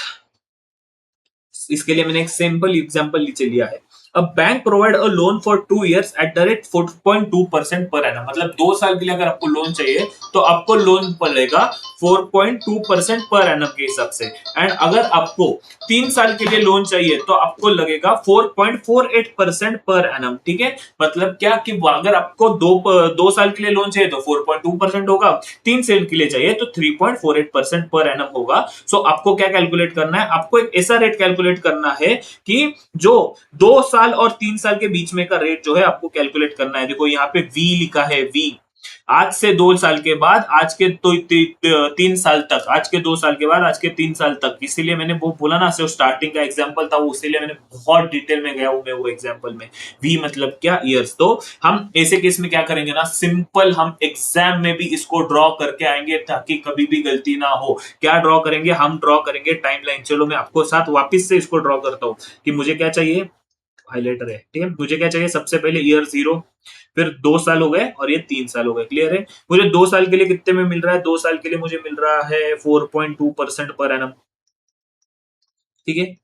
इसके लिए मैंने एक सिंपल एग्जांपल नीचे लिया है। A bank provide a loan for 2 years at the rate 4.2% per annum. मतलब 2 साल के लिए अगर आपको लोन चाहिए तो आपको लोन पड़ेगा 4.2% पर एनम के हिसाब से। एंड अगर आपको 3 साल के लिए लोन चाहिए तो आपको लगेगा 4.48% पर एनम। ठीक है, मतलब क्या कि अगर आपको 2 साल के लिए लोन चाहिए तो 4.2% होगा, 3 साल के लिए चाहिए तो 3.48% पर एनम होगा। सो आपको क्या कैलकुलेट करना है, आपको एक ऐसा रेट कैलकुलेट करना है कि जो 2 साल और 3 साल के बीच में का रेट जो है आपको कैलकुलेट करना है। देखो यहाँ पे वी लिखा है, वी आज से 2 साल के बाद, आज के तो 3 साल तक, आज के 2 साल के बाद, आज के 3 साल तक। इसीलिए मैंने वो बोला ना, सिर्फ स्टार्टिंग का एग्जांपल था वो, इसीलिए मैंने बहुत डिटेल में गया हूं मैं वो एग्जांपल में। वी मतलब क्या, ईयर्स। तो हम ऐसे केस में क्या करेंगे ना, सिंपल हम एग्जाम में भी इसको ड्रॉ करके आएंगे ताकि कभी भी गलती ना हो। क्या ड्रॉ करेंगे, हम ड्रॉ करेंगे टाइमलाइन। चलो मैं आपको साथ वापिस से इसको ड्रॉ करता हूं कि मुझे क्या चाहिए, हाईलाइटर है, ठीक है। मुझे क्या चाहिए, सबसे पहले ईयर 0, फिर 2 साल हो गए और ये 3 साल हो गए। क्लियर है? मुझे 2 साल के लिए कितने में मिल रहा है, 2 साल के लिए मुझे मिल रहा है 4.2% पर एनम। ठीक है,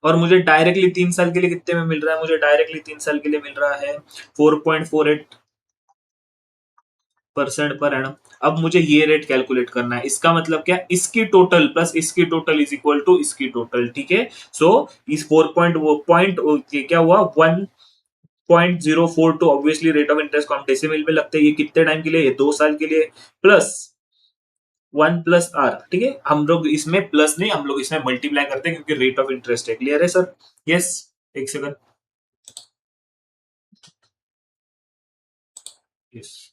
और मुझे डायरेक्टली 3 साल के लिए कितने में मिल रहा है, मुझे डायरेक्टली 3 साल के लिए मिल रहा है 4.48% पर एनम। अब मुझे ये रेट कैलकुलेट करना है, इसका मतलब क्या, इसकी टोटल प्लस इसकी टोटल इज इक्वल टू इसकी टोटल। ठीक है, सो इस 4 पॉइंट वो पॉइंट क्या हुआ, 1.042। ऑब्वियसली रेट ऑफ इंटरेस्ट को हम डेसिमल में लगते हैं, ये कितने टाइम के लिए, ये 2 साल के लिए, प्लस 1 + R। ठीक है, हम लोग इसमें प्लस नहीं, हम लोग इसमें मल्टीप्लाई करते हैं क्योंकि रेट ऑफ इंटरेस्ट है। क्लियर है सर? यस। एक सेकंड। Yes,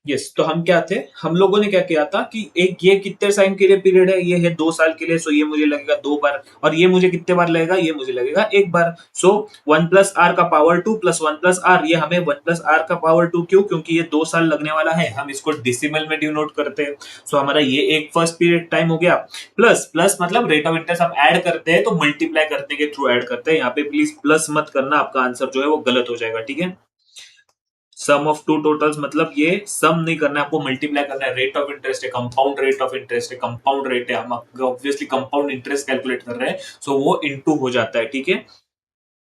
yes. तो हम क्या थे, हम लोगों ने क्या किया था कि एक ये कितने टाइम के लिए पीरियड है, ये है 2 साल के लिए, सो ये मुझे लगेगा 2 बार, और ये मुझे कितने बार लगेगा, ये मुझे लगेगा 1 बार। सो 1 + R का पावर 2 प्लस 1 + R, ये हमें 1 + R का पावर 2, क्यों, क्योंकि ये 2 साल लगने वाला है, हम इसको डिसिमल में डिनोट करते हैं। सो हमारा ये एक फर्स्ट पीरियड टाइम हो गया। प्लस प्लस मतलब रेट ऑफ इंटरेस्ट हम ऐड करते हैं तो मल्टीप्लाई करने के थ्रू ऐड करते हैं। यहाँ पे प्लीज प्लस मत करना, आपका आंसर जो है वो गलत हो जाएगा। ठीक है, सम ऑफ टू टोटल्स मतलब ये सम नहीं करना है, आपको मल्टीप्लाई करना है। रेट ऑफ इंटरेस्ट है, कंपाउंड रेट ऑफ इंटरेस्ट है, कंपाउंड रेट है, हम ऑब्वियसली कंपाउंड इंटरेस्ट कैलकुलेट कर रहे हैं, सो वो इनटू हो जाता है। ठीक है,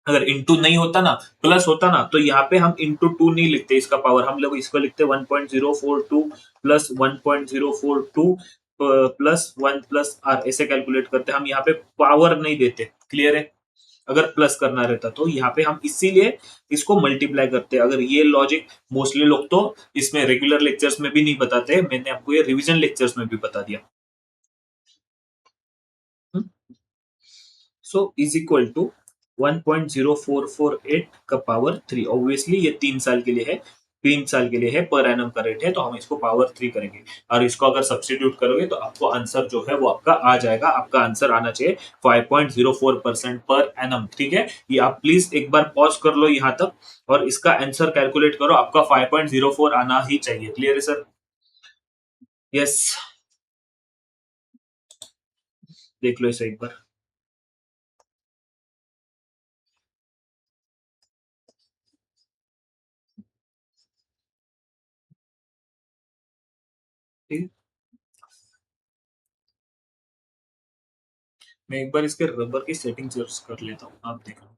अगर इनटू नहीं होता ना, प्लस होता ना, तो यहाँ पे हम इनटू 2 नहीं लिखते इसका पावर, हम लोग इसको लिखते 1.042 प्लस 1.042 प्लस 1 + R, ऐसे कैलकुलेट करते हैं हम, यहाँ पे पावर नहीं देते। क्लियर है? अगर प्लस करना रहता तो यहाँ पे हम इसीलिए इसको मल्टीप्लाई करते हैं। अगर ये लॉजिक मोस्टली लोग तो इसमें रेगुलर लेक्चर्स में भी नहीं बताते, मैंने आपको ये रिवीजन लेक्चर्स में भी बता दिया। सो इज इक्वल टू 1.0448 का पावर 3। ऑब्वियसली ये 3 साल के लिए है, 3 साल के लिए है, पर एनम का रेट है, तो हम इसको पावर 3 करेंगे और इसको अगर सब्सटीट्यूट करोगे तो आपको आंसर जो है वो आपका आ जाएगा। आपका आंसर आना चाहिए 5.04% पर एनम। ठीक है, ये आप प्लीज एक बार पॉज कर लो यहाँ तक और इसका आंसर कैलकुलेट करो, आपका 5.04 आना ही चाहिए। क्लियर है सर? यस, देख लो इसे एक बार। ठीक, मैं एक बार इसके रबर की सेटिंग कर लेता हूँ, आप देखो।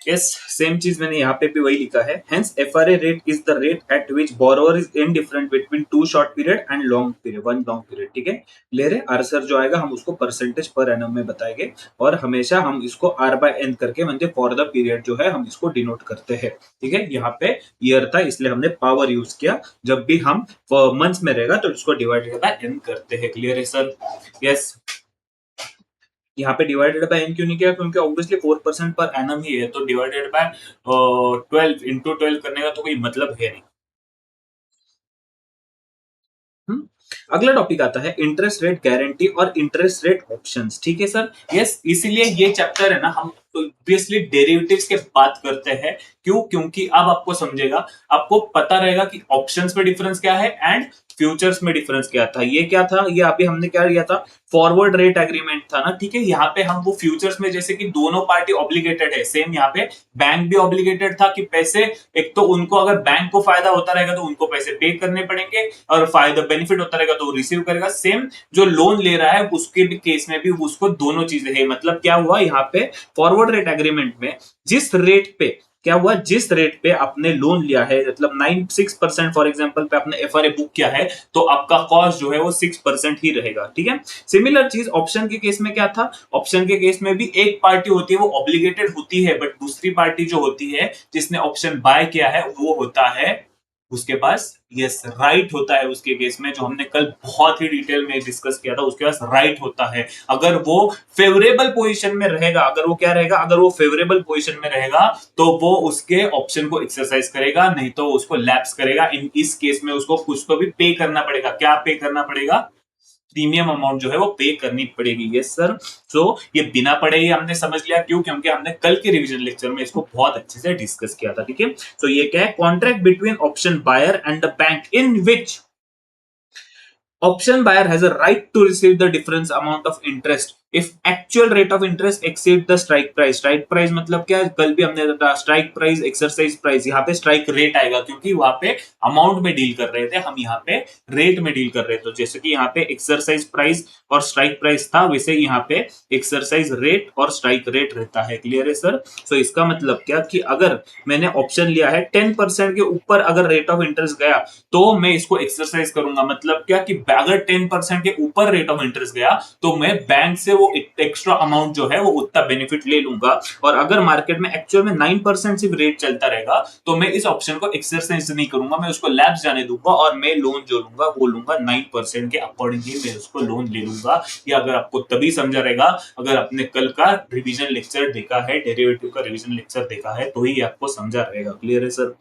यस, सेम चीज मैंने यहाँ पे भी वही लिखा है। Hence FRA rate is the rate at which borrower is indifferent between two short period and long period, one long period. ठीक है, क्लियर है? आंसर जो आएगा हम उसको परसेंटेज पर एनम में बताएंगे और हमेशा हम इसको आर बाय एन करके मतलब फॉर द पीरियड जो है हम इसको डिनोट करते हैं। ठीक है, यहाँ पे ईयर था इसलिए हमने पावर यूज किया। जब भी हम मंथ्स में रहेगा तो इसको डिवाइडेड बाय एन करते हैं। क्लियर है सर? यस, यहाँ पे डिवाइडेड बाय एन क्यों नहीं किया? क्योंकि ऑब्वियसली 4% पर एनम ही है, तो डिवाइडेड बाय 12 इंटू 12 करने का तो कोई मतलब है नहीं। हम्म? अगला टॉपिक आता है इंटरेस्ट रेट गारंटी और इंटरेस्ट रेट ऑप्शंस। ठीक है सर? यस, इसीलिए ये चैप्टर है ना, हम ऑब्वियसली डेरिवेटिव्स के बात करते हैं। क्यों? क्योंकि अब आपको समझेगा, आपको पता रहेगा कि ऑप्शंस में डिफरेंस क्या है एंड फ्यूचर्स में डिफरेंस क्या था। ये क्या था? ये अभी हमने क्या लिया था? फॉरवर्ड रेट एग्रीमेंट था ना। ठीक है, यहाँ पे हम वो फ्यूचर्स में जैसे कि दोनों पार्टी ऑब्लिगेटेड है, सेम यहाँ पे बैंक भी ऑब्लिगेटेड था कि पैसे, एक तो उनको अगर बैंक को फायदा होता रहेगा तो उनको पैसे पे करने पड़ेंगे और फायदा बेनिफिट होता रहेगा तो रिसीव करेगा। सेम जो लोन ले रहा है उसके भी केस में भी उसको दोनों चीजें है। मतलब क्या हुआ यहाँ पे फॉरवर्ड रेट एग्रीमेंट में, जिस रेट पे क्या हुआ, जिस रेट पे आपने लोन लिया है, मतलब 96% फॉर एग्जांपल पे आपने एफआरए बुक किया है, तो आपका कॉस्ट जो है वो 6% ही रहेगा। ठीक है, सिमिलर चीज ऑप्शन के केस में क्या था? ऑप्शन के केस में भी एक पार्टी होती है वो ऑब्लिगेटेड होती है, बट दूसरी पार्टी जो होती है जिसने ऑप्शन बाय किया है वो होता है उसके पास यस राइट होता है। उसके केस में जो हमने कल बहुत ही डिटेल में डिस्कस किया था, उसके पास राइट होता है। अगर वो फेवरेबल पोजीशन में रहेगा, अगर वो क्या रहेगा, अगर वो फेवरेबल पोजीशन में रहेगा तो वो उसके ऑप्शन को एक्सरसाइज करेगा, नहीं तो उसको लैप्स करेगा। इन इस केस में उसको कुछ तो भी पे करना पड़ेगा। क्या पे करना पड़ेगा? प्रीमियम अमाउंट जो है वो पे करनी पड़ेगी। Yes sir. सो ये बिना पढ़े ही हमने समझ लिया। क्यों? क्योंकि हमने कल के रिवीजन लेक्चर में इसको बहुत अच्छे से डिस्कस किया था। ठीक है, तो ये क्या है? Contract between option buyer and the bank in which option buyer has a right to receive the difference amount of interest if actual rate of interest exceed the strike price। strike price मतलब क्या है? कल भी हमने बताया strike price, exercise price, यहाँ पे strike rate आएगा क्योंकि वहां पे अमाउंट में डील कर रहे थे, हम यहाँ पे रेट में डील कर रहे थे। तो जैसे कि यहाँ पे एक्सरसाइज प्राइस और स्ट्राइक प्राइस था, वैसे यहाँ पे एक्सरसाइज रेट और स्ट्राइक रेट रहता है। क्लियर है सर? सो इसका मतलब क्या कि अगर मैंने ऑप्शन लिया है 10% के ऊपर अगर रेट ऑफ इंटरेस्ट गया तो मैं इसको एक्सरसाइज करूंगा। मतलब क्या कि अगर 10% के ऊपर रेट ऑफ इंटरेस्ट गया तो मैं बैंक से वो एक्स्ट्रा अमाउंट जो है वो उतना बेनिफिट ले लूंगा। और अगर मार्केट में एक्चुअल में 9% सिर्फ रेट चलता रहेगा तो मैं इस ऑप्शन को एक्सरसाइज नहीं करूंगा, मैं उसको लैप्स जाने दूंगा और मैं लोन जो लूंगा वो लूंगा 9% के अकॉर्डिंगली मैं उसको लोन ले लूंगा। ये अगर आपको तभी समझा रहेगा अगर आपने कल का रिवीजन लेक्चर देखा है, डेरिवेटिव का रिवीजन लेक्चर देखा है, तो ही आपको समझा रहेगा। क्लियर है sir?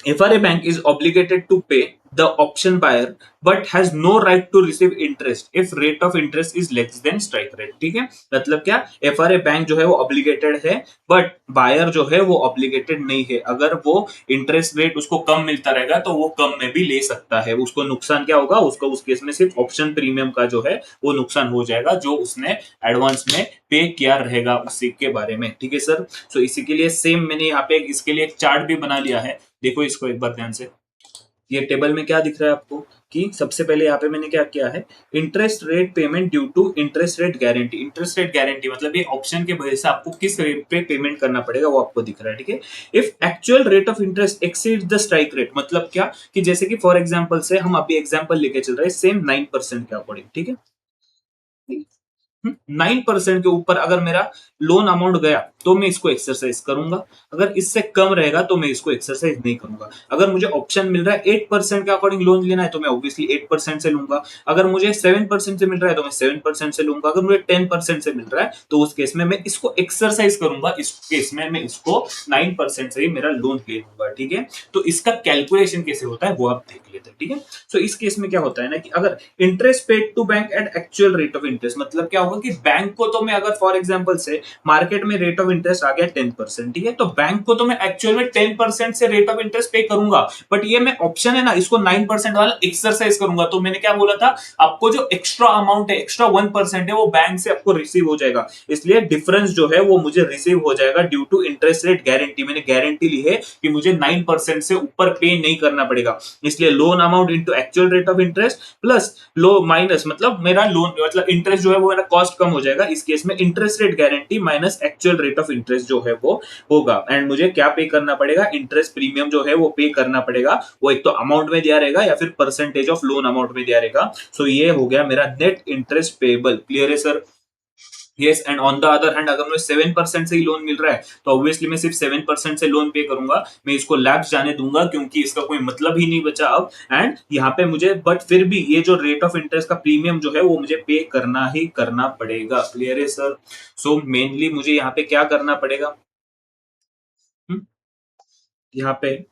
FRA bank is obligated to pay the option buyer but has no right to receive interest if rate of interest is less than strike rate। ठीक है, मतलब क्या? FRA बैंक जो है वो ऑब्लिगेटेड है बट बायर जो है वो ऑब्लिगेटेड नहीं है। अगर वो इंटरेस्ट रेट उसको कम मिलता रहेगा तो वो कम में भी ले सकता है। उसको नुकसान क्या होगा? उसको उस केस में सिर्फ ऑप्शन प्रीमियम का जो है वो नुकसान हो जाएगा जो उसने एडवांस में पे किया रहेगा उसी के बारे में। ठीक है सर? सो इसी के लिए सेम मैंने यहाँ पे इसके लिए एक चार्ट भी बना लिया है। देखो इसको एक बार ध्यान से। ये टेबल में क्या दिख रहा है आपको कि सबसे पहले यहाँ पे मैंने क्या किया है? Interest rate payment due to interest rate guarantee. Interest rate guarantee मतलब ये ऑप्शन के वजह से आपको किस रेट पे पेमेंट करना पड़ेगा वो आपको दिख रहा है। ठीक है, if actual rate of interest exceed the strike rate, मतलब क्या कि जैसे कि फॉर एग्जाम्पल से हम अभी एग्जाम्पल लेके चल रहे हैं सेम 9% के अकॉर्डिंग। ठीक है, 9% के ऊपर अगर मेरा लोन अमाउंट गया तो मैं इसको एक्सरसाइज करूंगा, अगर इससे कम रहेगा तो मैं इसको एक्सरसाइज नहीं करूंगा। अगर मुझे ऑप्शन मिल रहा है 8% के अकॉर्डिंग लोन लेना है तो मैं ऑब्वियसली 8% से लूंगा, अगर मुझे 7% से मिल रहा है तो मैं 7% से लूंगा, अगर मुझे 10% से मिल रहा है तो उस केस में मैं इसको एक्सरसाइज करूंगा, इस केस में मैं इसको 9% से ही मेरा लोन ले लूंगा। ठीक है, तो इसका कैलकुलेशन कैसे होता है वो आप देख लेते हैं। ठीक है, सो इस केस में क्या होता है ना कि अगर interest paid to bank at actual rate of interest, मतलब क्या होगा कि बैंक को तो मैं अगर फॉर एग्जांपल से मार्केट में रेट ऑफ इंटरेस्ट आ गया 10%, ठीक है, तो बैंक को तो मैं एक्चुअल में 10% से रेट ऑफ इंटरेस्ट पे करूंगा, बट ये मैं ऑप्शन है ना इसको 9% वाला एक्सरसाइज करूंगा। तो मैंने क्या बोला था, आपको जो एक्स्ट्रा अमाउंट है, एक्स्ट्रा 1% है, वो बैंक से आपको रिसीव हो जाएगा, इसलिए डिफरेंस जो है वो मुझे रिसीव हो जाएगा due to interest rate guarantee. मैंने गारंटी ली है कि मुझे 9% से ऊपर पे नहीं करना पड़ेगा, इसलिए loan amount into actual rate of interest plus low minus, मतलब मेरा लोन मतलब इंटरेस्ट जो है वो मेरा कॉस्ट कम हो जाएगा, इस केस में interest rate guarantee minus actual rate of interest जो है वो होगा। एंड मुझे क्या पे करना पड़ेगा, इंटरेस्ट प्रीमियम जो है वो पे करना पड़ेगा, वो एक तो अमाउंट में दिया रहेगा या फिर परसेंटेज ऑफ लोन अमाउंट में दिया रहेगा। सो ये हो गया मेरा नेट इंटरेस्ट पेबल। क्लियर है sir? Yes, and on the other hand अगर मुझे 7% से ही लोन मिल रहा है तो ऑब्वियसली मैं सिर्फ 7% से लोन पे करूंगा, मैं इसको लैप्स जाने दूंगा क्योंकि इसका कोई मतलब ही नहीं बचा अब। एंड यहाँ पे मुझे बट फिर भी ये जो रेट ऑफ इंटरेस्ट का प्रीमियम जो है वो मुझे पे करना ही करना पड़ेगा। क्लियर है सर? सो मेनली मुझे यहाँ पे क्या करना पड़ेगा, यहाँ पे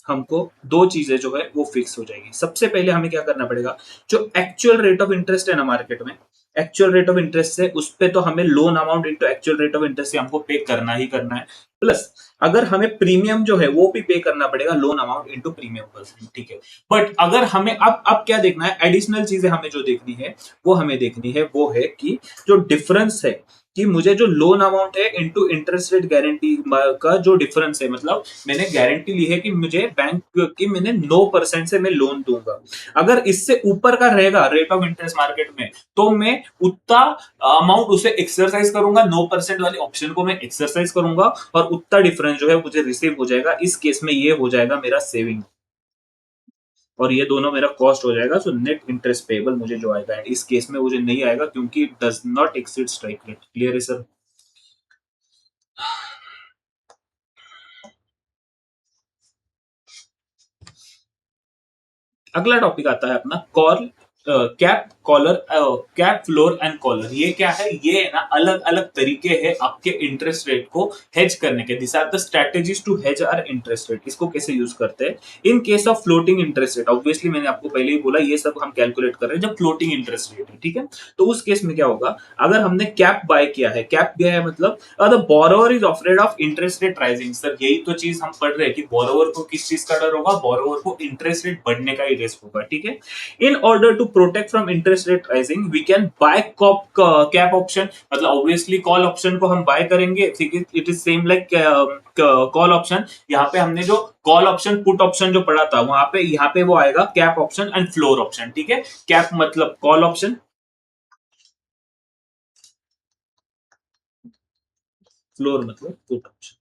हमको दो चीजें जो है वो फिक्स हो जाएगी। सबसे पहले हमें क्या करना पड़ेगा, जो एक्चुअल रेट ऑफ इंटरेस्ट है ना मार्केट में, एक्चुअल रेट ऑफ इंटरेस्ट से उस पे तो हमें loan amount into actual rate of interest से हमको पे करना ही करना है, प्लस अगर हमें प्रीमियम जो है वो भी पे करना पड़ेगा, loan amount into premium percent. ठीक है, बट अगर हमें अब क्या देखना है, एडिशनल चीजें हमें जो देखनी है वो हमें देखनी है वो है कि जो डिफरेंस है कि मुझे जो लोन अमाउंट है इनटू इंटरेस्ट रेट गारंटी का जो डिफरेंस है, मतलब मैंने गारंटी ली है कि मुझे बैंक की मैंने 9% से मैं लोन दूंगा, अगर इससे ऊपर का रहेगा रेट ऑफ इंटरेस्ट मार्केट में तो मैं उतना अमाउंट उसे एक्सरसाइज करूंगा, 9% वाले ऑप्शन को मैं एक्सरसाइज करूंगा और उतना डिफरेंस जो है मुझे रिसीव हो जाएगा। इस केस में ये हो जाएगा मेरा सेविंग और ये दोनों मेरा कॉस्ट हो जाएगा। सो नेट इंटरेस्ट पेबल मुझे जो आएगा, इस केस में मुझे नहीं आएगा क्योंकि it does not exceed strike rate. Clear है सर? अगला टॉपिक आता है अपना call cap collar, cap floor and collar. ये क्या है, ये है ना अलग अलग तरीके हैं आपके इंटरेस्ट रेट को हेज करने के। This are the strategies to hedge our interest rate. इसको कैसे यूज करते हैं in case of floating interest rate. Obviously मैंने आपको पहले ही बोला ये सब हम कैलकुलेट कर रहे हैं जब फ्लोटिंग इंटरेस्ट रेट है। ठीक है, तो उस केस में क्या होगा, अगर हमने कैप बाय किया है, कैप दिया है मतलब the borrower is afraid of interest rate rising. Sir यही तो चीज हम पढ़ रहे हैं कि बोरोवर को किस चीज का डर होगा, बोरोवर को इंटरेस्ट रेट बढ़ने का ही रिस्क होगा। ठीक है, in order to protect from interest rate rising we can buy cap option, मतलब obviously call option को हम buy करेंगे। it is same like call option। यहाँ पे हमने जो कॉल ऑप्शन पुट ऑप्शन जो पढ़ा था वहां पे यहाँ पे वो आएगा cap option and floor option. ठीक है, कैप मतलब कॉल ऑप्शन, फ्लोर मतलब पुट ऑप्शन।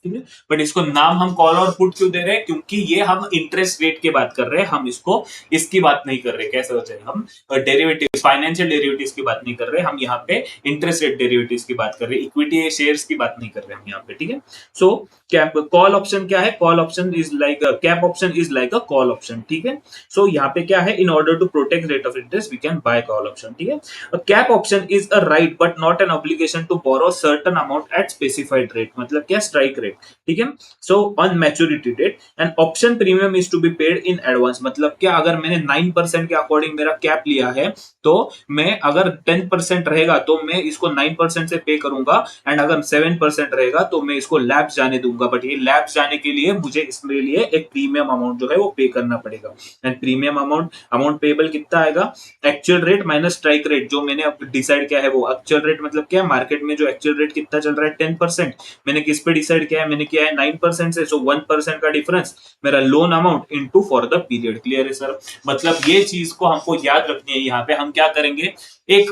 ठीक है, बट इसको नाम हम कॉल और पुट क्यों दे रहे हैं, क्योंकि ये हम इंटरेस्ट रेट की बात कर रहे हैं, हम इसको इसकी बात नहीं कर रहे। कैसे हो जाए, हम डेरिवेटिव फाइनेंशियल डेरिवेटिव्स की बात नहीं कर रहे, हम यहाँ पे इंटरेस्ट रेट डेरिवेटिव्स की बात कर रहे हैं, इक्विटी शेयर्स की बात नहीं कर रहे हम यहाँ पे। ठीक है, सो कैप कॉल ऑप्शन क्या है, call option is like cap option is like a call option. ठीक है, सो यहाँ पे क्या है, in order to protect rate of interest we can buy call option. ठीक है, cap option is a right but not an obligation to borrow certain amount at specified rate, मतलब क्या, स्ट्राइक रेट। ठीक है, so on maturity date and option premium is to be paid in advance, मतलब क्या, अगर मैंने 9% के according मेरा कैप लिया है तो मैं अगर 10% रहेगा तो मैं इसको 9% से पे करूंगा, एंड अगर 7% रहेगा तो मैं इसको लैब्स जाने दूंगा। बट ये लैब्स जाने के लिए मुझे इसके लिए एक प्रीमियम अमाउंट जो है वो पे करना पड़ेगा। एंड प्रीमियम अमाउंट पेबल कितना आएगा, actual rate minus strike rate जो मैंने अब डिसाइड किया है वो। एक्चुअल रेट मतलब क्या, मार्केट में जो एक्चुअल रेट कितना चल रहा है 10%, मैंने किस पे डिसाइड किया है, मैंने किया है 9% से, सो 1% का डिफरेंस मेरा loan amount into for the period. Clear है सर? मतलब ये चीज को हमको याद रखनी है। यहाँ पे हम क्या करेंगे, एक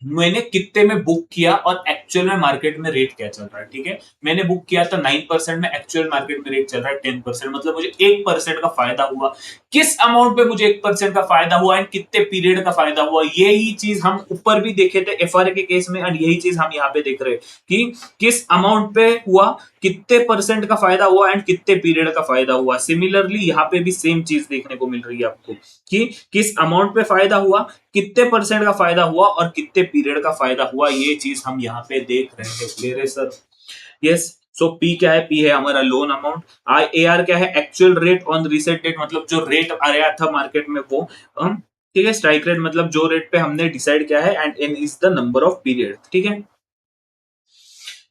मैंने कितने में बुक किया और एक्चुअल में मार्केट में रेट क्या चल रहा है, ठीक है। मैंने बुक किया था 9% में, एक्चुअल मार्केट में रेट चल रहा है 10%, मतलब मुझे 1% का फायदा हुआ। किस अमाउंट पे मुझे 1% का फायदा हुआ एंड कितने पीरियड का फायदा हुआ, यही चीज हम ऊपर भी देखे थे एफआरए के केस में, एंड यही चीज हम यहाँ पे देख रहे हैं कि किस अमाउंट पे हुआ, कितने परसेंट का फायदा हुआ एंड कितने पीरियड का फायदा हुआ। सिमिलरली यहाँ पे भी सेम चीज देखने को मिल रही है आपको कि किस अमाउंट पे फायदा हुआ, कितने परसेंट का फायदा हुआ और कितने पीरियड का फायदा हुआ, ये चीज हम यहाँ पे देख रहे हैं। क्लियर है सर? यस। सो पी क्या है? पी है हमारा loan amount. I A R क्या है? Actual rate on reset date, मतलब जो रेट आया था मार्केट में वो हम, ठीक है। स्ट्राइक रेट मतलब जो रेट पे हमने डिसाइड किया है, and n is the number of period, ठीक है।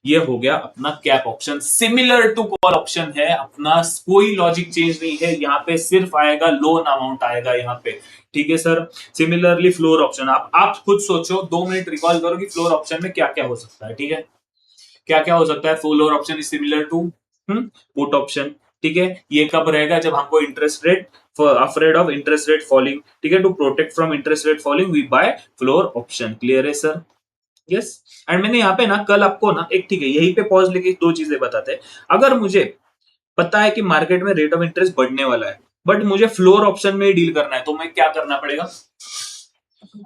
ये हो गया अपना cap option, similar to call option है अपना, कोई लॉजिक चेंज नहीं है यहाँ पे, सिर्फ आएगा लोन अमाउंट आएगा यहाँ पे, ठीक है सर। सिमिलरली फ्लोर ऑप्शन, आप खुद सोचो, 2 मिनट रिकॉल करो कि फ्लोर ऑप्शन में क्या क्या हो सकता है, ठीक है। क्या क्या हो सकता है? Floor option is similar to put option, ठीक है। ये कब रहेगा? जब हमको interest rate, afraid of interest rate falling, ठीक है, to protect from interest rate falling we buy floor option. Clear है सर? यस। एंड मैंने यहाँ पे ना कल आपको ना एक, ठीक है, यहीं पे पॉज लेके दो चीजें बताते हैं। अगर मुझे पता है कि मार्केट में रेट ऑफ इंटरेस्ट बढ़ने वाला है, बट मुझे फ्लोर ऑप्शन में ही डील करना है, तो मैं क्या करना पड़ेगा?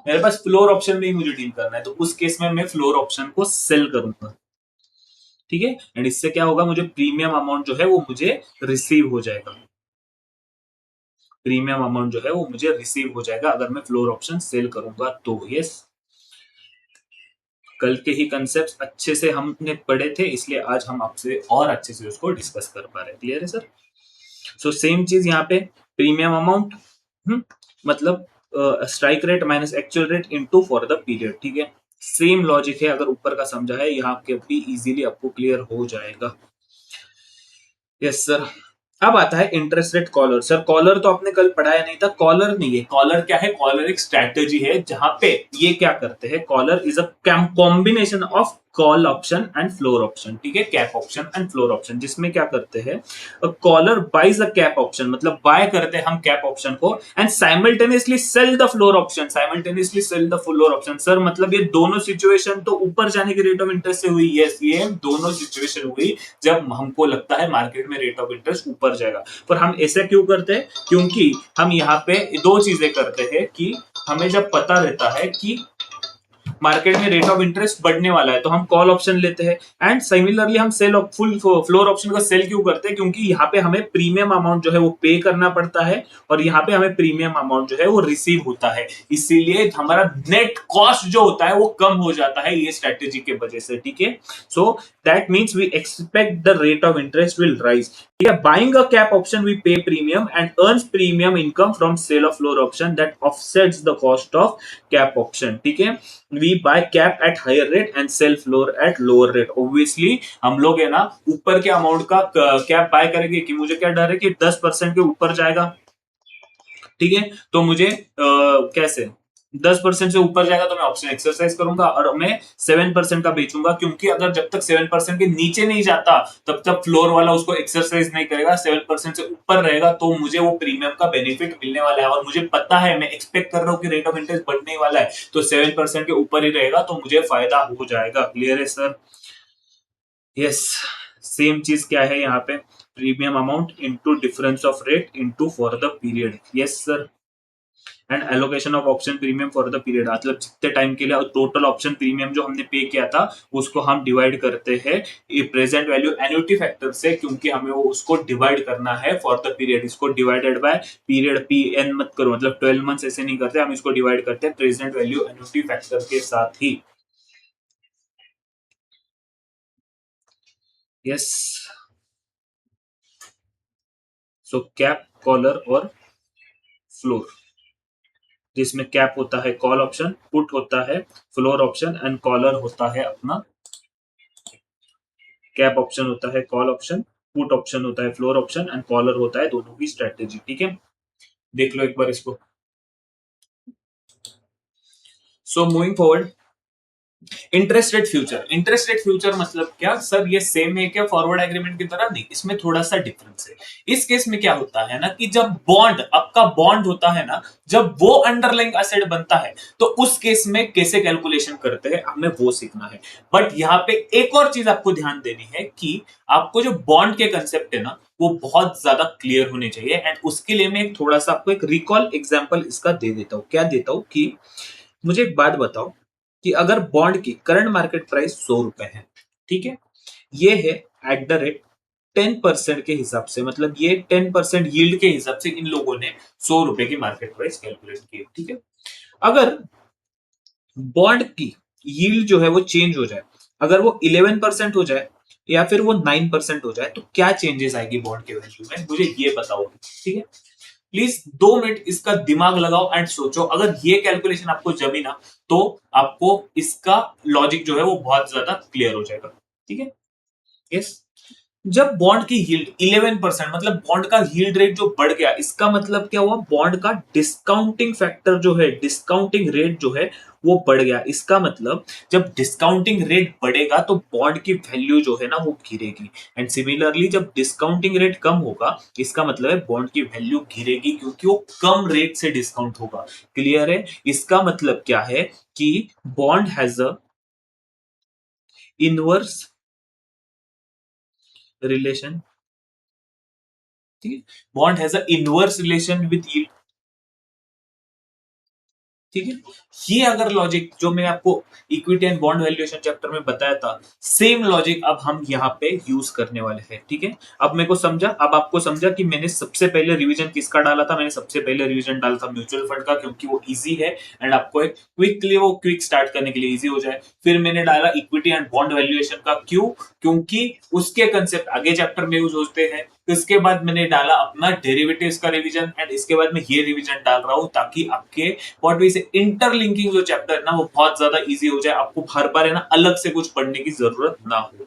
मेरे पास फ्लोर ऑप्शन में ही मुझे डील करना है, तो उस केस में मैं फ्लोर ऑप्शन को सेल करूंगा, ठीक है। एंड इससे क्या होगा? मुझे प्रीमियम अमाउंट जो है वो मुझे रिसीव हो जाएगा, प्रीमियम अमाउंट जो है वो मुझे रिसीव हो जाएगा अगर मैं फ्लोर ऑप्शन सेल करूंगा तो। यस। कल के ही कंसेप्ट अच्छे से हमने पढ़े थे, इसलिए आज हम आपसे और अच्छे से उसको डिस्कस कर पा रहे हैं। क्लियर है सर? सो सेम चीज यहाँ पे, प्रीमियम अमाउंट मतलब strike rate minus actual rate into for the period, ठीक है। सेम लॉजिक है, अगर ऊपर का समझा है यहाँ के भी इजीली आपको क्लियर हो जाएगा। Yes sir. अब आता है interest rate collar. Sir collar तो आपने कल पढ़ाया नहीं था, कॉलर नहीं है। कॉलर क्या है? कॉलर एक स्ट्रैटेजी है जहां पे ये क्या करते हैं, collar is a combination of call option and floor option, ठीक है, cap option and floor option, जिसमें क्या करते हैं, collar buys a cap option, मतलब बाय करते हैं हम कैप ऑप्शन को, and simultaneously sell the floor option, simultaneously sell the floor option. Sir मतलब ये दोनों सिचुएशन तो ऊपर जाने के रेट ऑफ इंटरेस्ट से हुई। यस, ये दोनों सिचुएशन हुई जब हमको लगता है मार्केट में रेट ऑफ इंटरेस्ट ऊपर जाएगा। पर हम ऐसा क्यों करते हैं? क्योंकि हम यहाँ पे दो चीजें करते हैं कि हमें जब पता रहता है कि मार्केट में रेट ऑफ इंटरेस्ट बढ़ने वाला है, तो हम कॉल ऑप्शन लेते हैं। एंड सिमिलरली हम सेल फुल फ्लोर ऑप्शन को सेल क्यों करते हैं? क्योंकि यहाँ पे हमें प्रीमियम अमाउंट जो है वो पे करना पड़ता है, और यहाँ पे हमें प्रीमियम अमाउंट जो है वो रिसीव होता है, इसीलिए हमारा नेट कॉस्ट जो होता है वो कम हो जाता है ये स्ट्रेटेजी के वजह से, ठीक है। So that means we expect the rate of interest will rise. Buying a cap option, we pay premium and earns premium income from sale of floor option that offsets the cost of cap option, ठीक है। We buy cap at higher rate and sell floor at lower rate. Obviously हम लोग है ना ऊपर के amount का cap by करेंगे कि मुझे क्या डर है कि 10% के ऊपर जाएगा, ठीक है। तो मुझे कैसे 10% से ऊपर जाएगा तो मैं ऑप्शन एक्सरसाइज करूंगा और मैं 7% का बेचूंगा, क्योंकि अगर जब तक 7% के नीचे नहीं जाता तब तक फ्लोर वाला उसको एक्सरसाइज नहीं करेगा। 7% से ऊपर रहेगा तो मुझे वो प्रीमियम का बेनिफिट मिलने वाला है, और मुझे पता है, मैं एक्सपेक्ट कर रहा हूँ कि रेट ऑफ इंटरेस्ट बढ़ने वाला है, तो 7% के ऊपर ही रहेगा तो मुझे फायदा हो जाएगा। क्लियर है सर? यस। सेम चीज क्या है यहाँ पे, premium amount into difference of rate into for the period. Yes sir. And allocation of option premium for the period, मतलब जितने टाइम के लिए टोटल ऑप्शन प्रीमियम जो हमने पे किया था उसको हम डिवाइड करते हैं प्रेजेंट वैल्यू एन्युटी फैक्टर से, क्योंकि हमें वो उसको डिवाइड करना है फॉर द पीरियड। इसको divided by period, p n मत करो, मतलब 12 मंथ्स ऐसे नहीं करते हम, इसको डिवाइड करते हैं प्रेजेंट वैल्यू एन्युटी फैक्टर के साथ ही। यस। सो कैप, कॉलर और फ्लोर, जिसमें कैप होता है कॉल ऑप्शन, पुट होता है फ्लोर ऑप्शन, एंड कॉलर होता है अपना, कैप ऑप्शन होता है कॉल ऑप्शन, पुट ऑप्शन होता है फ्लोर ऑप्शन, एंड कॉलर होता है दोनों की स्ट्रेटेजी, ठीक है। देख लो एक बार इसको। So moving forward, interest rate future मतलब क्या सर, ये सेम है क्या फॉरवर्ड एग्रीमेंट की तरह? नहीं, इसमें थोड़ा सा डिफरेंस है। इस केस में क्या होता है ना कि जब बॉन्ड, आपका बॉन्ड होता है ना, जब वो अंडरलाइंग एसेट बनता है, तो उस केस में कैसे कैलकुलेशन करते हैं हमें वो सीखना है। बट यहाँ पे एक और चीज आपको ध्यान देनी है कि आपको जो बॉन्ड के कंसेप्ट है ना, वो बहुत ज्यादा क्लियर होने चाहिए। एंड उसके लिए मैं एक थोड़ा सा आपको एक रिकॉल एग्जांपल इसका दे देता हूं। क्या देता हूं कि मुझे एक बात बताओ कि अगर बॉन्ड की करंट मार्केट प्राइस 100 रुपए है, ठीक है, ये है एट द रेट 10% के हिसाब से, मतलब ये 10% यील्ड के हिसाब से इन लोगों ने 100 रुपए की मार्केट प्राइस कैलकुलेट की, ठीक है। अगर बॉन्ड की यील्ड जो है वो चेंज हो जाए, अगर वो 11% हो जाए या फिर वो 9% हो जाए, तो क्या चेंजेस आएगी बॉन्ड के वैल्यू में, मुझे ये बताओ, ठीक है। प्लीज 2 मिनट इसका दिमाग लगाओ एंड सोचो। अगर ये कैलकुलेशन आपको जमी ना, तो आपको इसका लॉजिक जो है वो बहुत ज्यादा क्लियर हो जाएगा, ठीक है। यस, जब बॉन्ड की यील्ड 11%, मतलब बॉन्ड का यील्ड रेट जो बढ़ गया, इसका मतलब क्या हुआ, बॉन्ड का डिस्काउंटिंग फैक्टर जो है, डिस्काउंटिंग रेट जो है वो बढ़ गया। इसका मतलब जब डिस्काउंटिंग रेट बढ़ेगा तो बॉन्ड की वैल्यू जो है ना वो गिरेगी। एंड सिमिलरली जब डिस्काउंटिंग रेट कम होगा, इसका मतलब है बॉन्ड की वैल्यू गिरेगी, क्योंकि वो कम रेट से डिस्काउंट होगा। क्लियर है? इसका मतलब क्या है कि bond has a inverse relation, ठीक है। Bond has a inverse relation with yield, ठीक है। ये अगर लॉजिक जो मैंने आपको equity and bond valuation chapter में बताया था, सेम लॉजिक अब हम यहाँ पे यूज करने वाले हैं, ठीक है। अब मेरे को समझा, अब आपको समझा कि मैंने सबसे पहले रिवीजन किसका डाला था। मैंने सबसे पहले रिवीजन डाला था म्यूचुअल फंड का, क्योंकि वो इजी है एंड आपको एक क्विकली वो क्विक स्टार्ट करने के लिए इजी हो जाए। फिर मैंने डाला इक्विटी एंड बॉन्ड वैल्यूएशन का, क्यों? क्योंकि उसके कंसेप्ट आगे चैप्टर में यूज होते हैं। इसके बाद मैंने डाला अपना डेरिवेटिव्स का रिवीजन, एंड इसके बाद मैं ये रिवीजन डाल रहा हूं ताकि आपके व्हाट वी से इंटरलिंकिंग जो चैप्टर है ना वो बहुत ज्यादा इजी हो जाए, आपको हर बार है ना अलग से कुछ पढ़ने की जरूरत ना हो,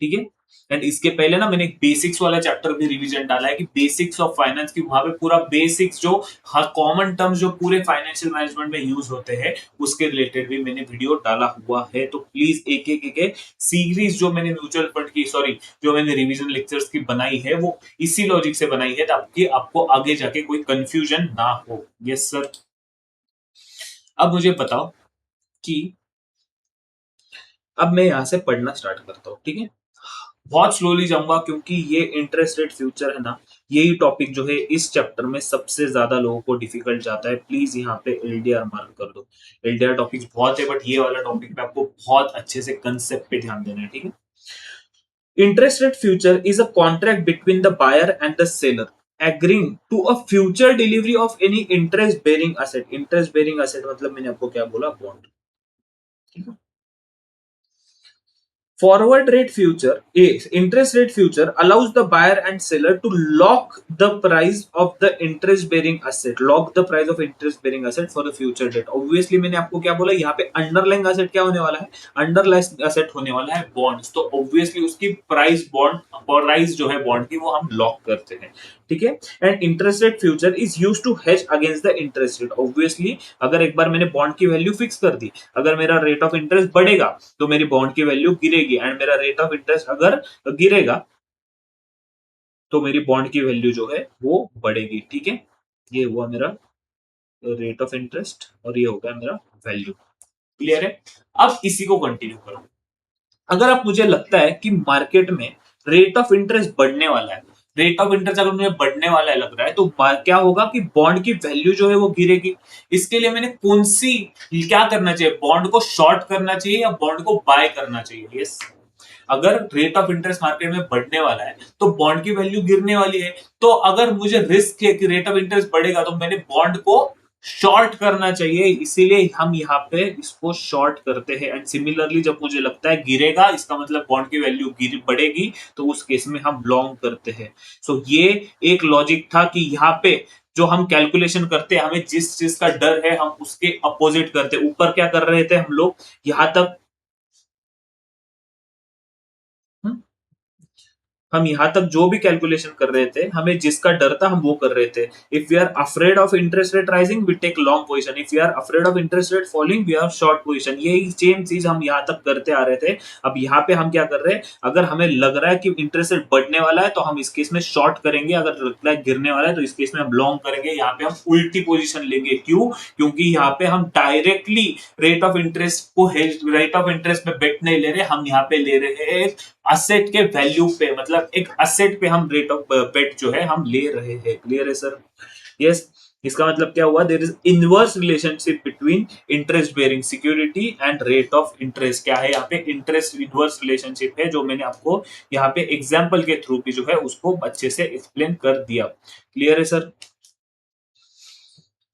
ठीक है। एंड इसके पहले ना मैंने एक बेसिक्स वाला चैप्टर भी रिवीजन डाला है कि बेसिक्स ऑफ फाइनेंस की, वहां पे पूरा बेसिक्स जो हर कॉमन टर्म्स जो पूरे फाइनेंशियल मैनेजमेंट में यूज होते हैं उसके रिलेटेड भी मैंने वीडियो डाला हुआ है। तो प्लीज एक सीरीज जो मैंने म्यूचुअल फंड की, सॉरी, जो मैंने रिवीजन लेक्चर्स की बनाई है वो इसी लॉजिक से बनाई है ताकि आपको आगे जाके कोई कंफ्यूजन ना हो। Yes sir. अब मुझे बताओ कि अब मैं यहां से पढ़ना स्टार्ट करता हूं, ठीक है। बहुत स्लोली जाऊंगा क्योंकि ये इंटरेस्ट रेट फ्यूचर है ना, यही टॉपिक जो है इस चैप्टर में सबसे ज्यादा लोगों को डिफिकल्ट जाता है। प्लीज यहाँ पे एलडीआर मार्क कर दो। एलडीआर टॉपिक्स बहुत है, बट ये वाला टॉपिक पे आपको बहुत अच्छे से कंसेप्ट पे ध्यान देना है, ठीक है। Interest rate future is a contract between the buyer and the seller agreeing to a future delivery of any interest bearing asset। Interest bearing asset मतलब मैंने आपको क्या बोला, bond. Forward rate future is interest rate future allows the buyer and seller to lock the price of the interest bearing asset, lock the price of interest bearing asset for the future date। Obviously मैंने आपको क्या बोला, यहाँ पे underlying asset क्या होने वाला है, अंडरलाइंग एसेट होने वाला है बॉन्ड्स। तो ऑब्वियसली उसकी प्राइस, बॉन्ड प्राइस जो है बॉन्ड की वो हम लॉक करते हैं, ठीक है। And interest rate future is use to hedge against the interest rate. Obviously अगर एक बार मैंने बॉन्ड की वैल्यू फिक्स कर दी, अगर मेरा रेट ऑफ इंटरेस्ट बढ़ेगा तो मेरी बॉन्ड की वैल्यू गिरेगी, एंड मेरा रेट ऑफ इंटरेस्ट अगर गिरेगा तो मेरी बॉन्ड की वैल्यू जो है वो बढ़ेगी, ठीक है। ये हुआ मेरा रेट ऑफ इंटरेस्ट और ये हो गया मेरा वैल्यू। क्लियर है? अब इसी को कंटिन्यू करो। अगर आप, मुझे लगता है कि मार्केट में रेट ऑफ इंटरेस्ट बढ़ने वाला है, रेट ऑफ इंटरेस्ट अगर मुझे बढ़ने वाला है लग रहा है, तो क्या होगा कि बॉन्ड की वैल्यू जो है वो गिरेगी। इसके लिए मैंने कौन सी, क्या करना चाहिए, बॉन्ड को शॉर्ट करना चाहिए या बॉन्ड को बाय करना चाहिए? यस, अगर रेट ऑफ इंटरेस्ट मार्केट में बढ़ने वाला है तो बॉन्ड की वैल्यू गिरने वाली है। तो अगर मुझे रिस्क है कि रेट ऑफ इंटरेस्ट बढ़ेगा तो मैंने बॉन्ड को शॉर्ट करना चाहिए, इसीलिए हम यहाँ पे इसको शॉर्ट करते हैं। एंड सिमिलरली जब मुझे लगता है गिरेगा, इसका मतलब बॉन्ड की वैल्यू बढ़ेगी, तो उस केस में हम लॉन्ग करते हैं। सो ये एक लॉजिक था कि यहाँ पे जो हम कैलकुलेशन करते हैं, हमें जिस चीज का डर है हम उसके अपोजिट करते हैं। ऊपर क्या कर रहे थे हम लोग, यहां तक। हम्म, हम यहाँ तक जो भी कैलकुलेशन कर रहे थे, हमें जिसका डर था हम वो कर रहे थे। If we are afraid of interest rate rising we take long position, if we are afraid of interest rate falling we are short position. यही सेम चीज हम यहाँ तक करते आ रहे थे। अब यहाँ पे हम क्या कर रहे हैं, अगर हमें लग रहा है कि इंटरेस्ट रेट बढ़ने वाला है तो हम इस केस में शॉर्ट करेंगे, अगर लगता है गिरने वाला है तो इस केस में हम लॉन्ग करेंगे। यहाँ पे हम उल्टी पोजीशन लेंगे। क्यों? क्योंकि यहाँ पे हम डायरेक्टली रेट ऑफ इंटरेस्ट को रेट ऑफ इंटरेस्ट में बेट नहीं ले रहे, हम यहाँ पे ले रहे हैं असेट के वैल्यू पे, मतलब एक असेट पे हम रेट ऑफ बेट जो है हम ले रहे हैं। क्लियर है सर? यस। इसका मतलब क्या हुआ, there is inverse relationship between interest bearing security and rate of interest. क्या है यहाँ पे? इंटरेस्ट इनवर्स रिलेशनशिप है, जो मैंने आपको यहाँ पे एग्जांपल के थ्रू भी जो है उसको अच्छे से एक्सप्लेन कर दिया। क्लियर है सर?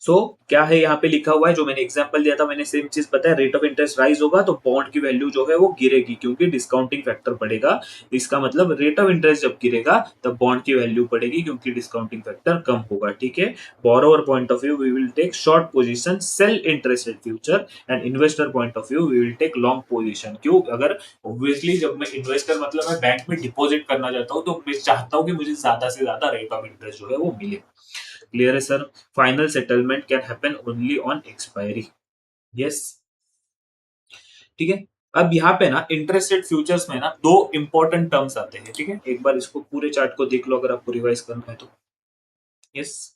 सो क्या है यहाँ पे लिखा हुआ है, जो मैंने एग्जांपल दिया था, मैंने सेम चीज बताया। रेट ऑफ इंटरेस्ट राइज होगा तो बॉन्ड की वैल्यू जो है वो गिरेगी, क्योंकि डिस्काउंटिंग फैक्टर बढ़ेगा। इसका मतलब रेट ऑफ इंटरेस्ट जब गिरेगा तब बॉन्ड की वैल्यू बढ़ेगी, क्योंकि डिस्काउंटिंग फैक्टर कम होगा। ठीक है। Borrower point of view we will take short position, sell interest in future, and investor point of view we will take long position. क्यों? अगर ऑब्वियसली जब मैं इन्वेस्टर मतलब मैं बैंक में डिपॉजिट करना चाहता हूँ तो मैं चाहता हूँ कि मुझे ज्यादा से ज्यादा रेट ऑफ इंटरेस्ट जो है वो मिले। क्लियर है sir? Final settlement can happen only on expiry. Yes. ठीक है। अब यहाँ पे ना इंटरेस्ट रेट फ्यूचर्स में ना दो इंपॉर्टेंट टर्म्स आते हैं। ठीक है, एक बार इसको पूरे चार्ट को देख लो अगर आपको रिवाइज करना है तो। यस।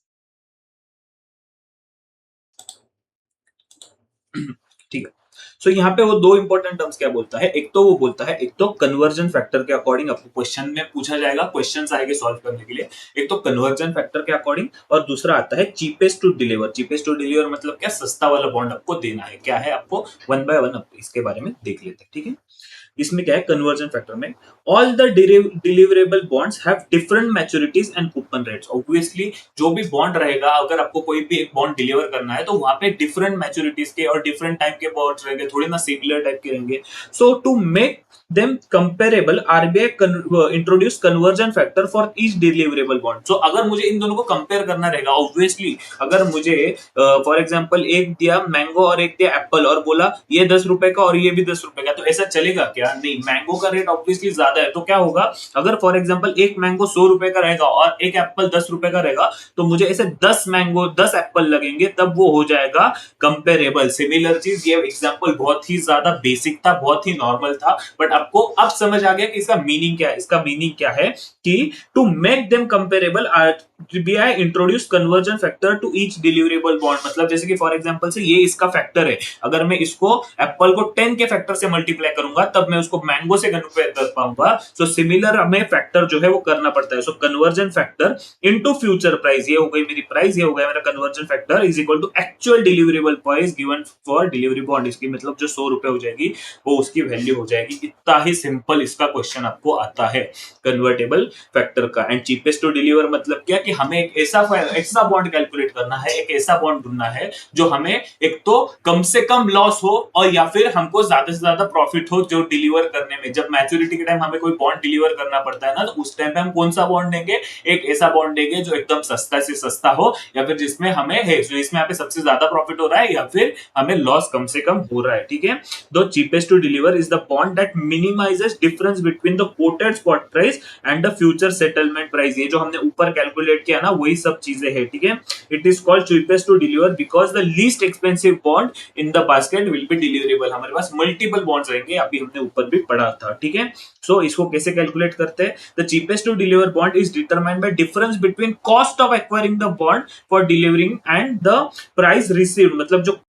ठीक है। सो यहाँ पे वो दो इंपॉर्टेंट टर्म्स क्या बोलता है, एक तो वो बोलता है, एक तो कन्वर्जन फैक्टर के अकॉर्डिंग आपको क्वेश्चन में पूछा जाएगा, क्वेश्चंस आएंगे सॉल्व करने के लिए। एक तो कन्वर्जन फैक्टर के अकॉर्डिंग, और दूसरा आता है cheapest to deliver. Cheapest to deliver मतलब क्या? सस्ता वाला बॉन्ड आपको देना है। क्या है? आपको वन बाय वन इसके बारे में देख लेते हैं। ठीक है। इसमें क्या है, कन्वर्जन फैक्टर में all the deliverable bonds have different मैच्योरिटीज and coupon rates. Obviously जो भी बॉन्ड रहेगा, अगर आपको कोई भी एक बॉन्ड डिलीवर करना है तो वहां पे डिफरेंट मैच्योरिटीज के और डिफरेंट टाइप के बॉन्ड्स रहेंगे, थोड़ी ना सिमिलर टाइप के रहेंगे। So to make them comparable RBI introduce conversion factor for each deliverable bond. So अगर मुझे इन दोनों को कंपेयर करना रहेगा, ऑब्वियसली अगर मुझे फॉर एग्जांपल एक दिया मैंगो और एक दिया एप्पल और बोला ये 10 रुपए का और ये भी 10 रुपए का, तो ऐसा चलेगा क्या? नहीं, मैंगो का रेट ऑब्वियसली ज्यादा है। तो क्या होगा, अगर फॉर एग्जांपल एक मैंगो 100 रुपए का रहेगा और एक एप्पल 10 रुपए का रहेगा, तो मुझे ऐसे 10 मैंगो 10 एप्पल लगेंगे, तब वो हो जाएगा कंपेरेबल। सिमिलर चीज, ये एग्जांपल बहुत ही ज्यादा बेसिक था, बहुत ही नॉर्मल था, बट आपको अब समझ आ गया कि इसका मीनिंग क्या है। इसका मीनिंग क्या है कि to make them comparable RBI introduce conversion factor to each deliverable bond. मतलब जैसे कि फॉर एग्जांपल से ये इसका फैक्टर है, अगर मैं इसको एप्पल को 10 के फैक्टर से मल्टीप्लाई करूंगा तब मैं उसको मैंगो से कंपेयर कर पाऊंगा। सो सिमिलर हमें फैक्टर जो है वो करना पड़ता है। So conversion factor into future price, ये हो गई मेरी प्राइस, ये हो गया मेरा conversion factor, is equal to actual deliverable price given for delivery bond. इसकी मतलब जो 100 रुपए हो जाएगी वो उसकी वैल्यू हो जाएगी। इतना ही सिंपल इसका क्वेश्चन आपको आता है कन्वर्टेबल फैक्टर का। एंड चीपेस्ट टू डिलीवर मतलब क्या कि हमें एक ऐसा बॉन्ड कैलकुलेट करना है, एक ऐसा बॉन्ड ढूंढना है जो हमें एक तो कम से कम लॉस हो और या फिर हमको ज्यादा से ज्यादा प्रॉफिट हो जो डिलीवर करने में। जब मैच्योरिटी के टाइम हमें कोई बॉन्ड डिलीवर करना पड़ता है ना, तो उस टाइम पे हम कौन सा बॉन्ड देंगे? एक ऐसा बॉन्ड देंगे जो एकदम सस्ता से सस्ता हो, या फिर जिसमें हमें है जो इसमें यहाँ पे सबसे ज्यादा प्रॉफिट हो रहा है, या फिर हमें लॉस कम से कम हो रहा है। ठीक है। The cheapest to deliver is the bond that minimizes difference between the quoted spot price and the future settlement price। ये जो हमने ऊपर कैलकुलेट किया ना, वही सब चीजें हैं। ठीक है। It is called cheapest to deliver because the least expensive bond in the basket will be deliverable। हमारे पास मल्टीपल बॉन्ड्स रहेंगे, अभी हमने ऊपर भी पढ़ा था। ठीक है। सो इसको कैसे कैलकुलेट करते हैं? The cheapest to deliver bond is determined by difference between cost of acquiring the bond for delivering and the price received। मतलब जो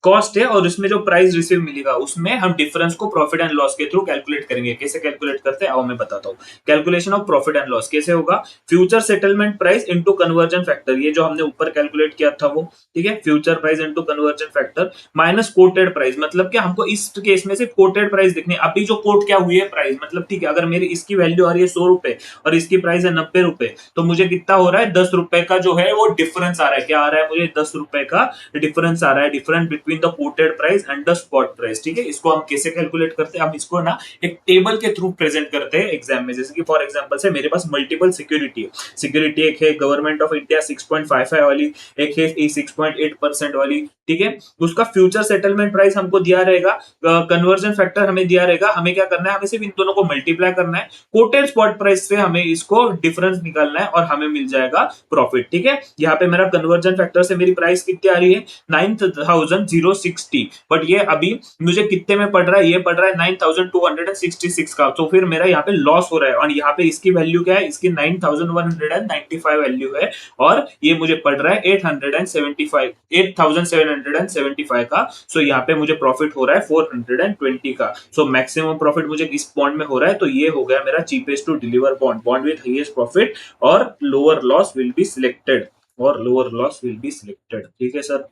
कॉस्ट है और उसमें जो प्राइस रिसीव मिलेगा उसमें हम डिफरेंस को प्रॉफिट एंड लॉस के थ्रू कैलकुलेट करेंगे। कैसे कैलकुलेट करते हैं आओ मैं बताता हूँ। Calculation of profit and loss कैसे होगा? Future settlement price into conversion factor, ये जो हमने ऊपर कैलकुलेट किया था वो। ठीक है। Future price into conversion factor minus coated price, मतलब क्या हमको इस केस में सिर्फ कोटेड प्राइस दिखनी है। अभी जो कोट क्या हुई है प्राइस, मतलब ठीक है, अगर मेरी इसकी वैल्यू आ रही है 100 रुपए और इसकी प्राइस है 90 रुपए, तो मुझे कितना हो रहा है? 10 रुपए का जो है वो डिफरेंस आ रहा है। क्या आ रहा है? मुझे 10 रुपए का डिफरेंस आ रहा है, difference between between the coated price and the spot price. ठीक है, इसको हम कैसे कैलकुलेट करते हैं, हम इसको ना एक टेबल के थ्रू प्रेजेंट करते हैं एग्जाम में। जैसे कि फॉर एग्जांपल से मेरे पास मल्टीपल सिक्योरिटी है, सिक्योरिटी एक है गवर्नमेंट ऑफ इंडिया 6.55 वाली, एक है 6.8% वाली। ठीक है, उसका फ्यूचर सेटलमेंट प्राइस हमको दिया रहेगा, कन्वर्जन फैक्टर हमें दिया रहेगा, हमें क्या करना है, हमें सिर्फ इन दोनों को मल्टीप्लाई करना है, कोटेड स्पॉट प्राइस से हमें इसको डिफरेंस निकालना है और हमें मिल जाएगा प्रॉफिट। ठीक है, यहाँ पे मेरा कन्वर्जन फैक्टर से मेरी प्राइस कितनी आ रही है 9060, बट ये अभी मुझे कितने में पड़ रहा है, ये पड़ रहा है 9266 का, तो फिर मेरा यहाँ पे लॉस हो रहा है। और यहाँ पे इसकी वैल्यू क्या है, इसकी 9195 वैल्यू है, और ये मुझे पड़ रहा है 8775 का। सो यहाँ पे मुझे प्रॉफिट हो रहा है 420 का। सो मैक्सिमम प्रॉफिट मुझे इस बॉन्ड में हो रहा है, तो ये हो गया मेरा cheapest to deliver bond, bond with highest profit और lower loss will be selected, और lower loss will be selected. ठीक है सर।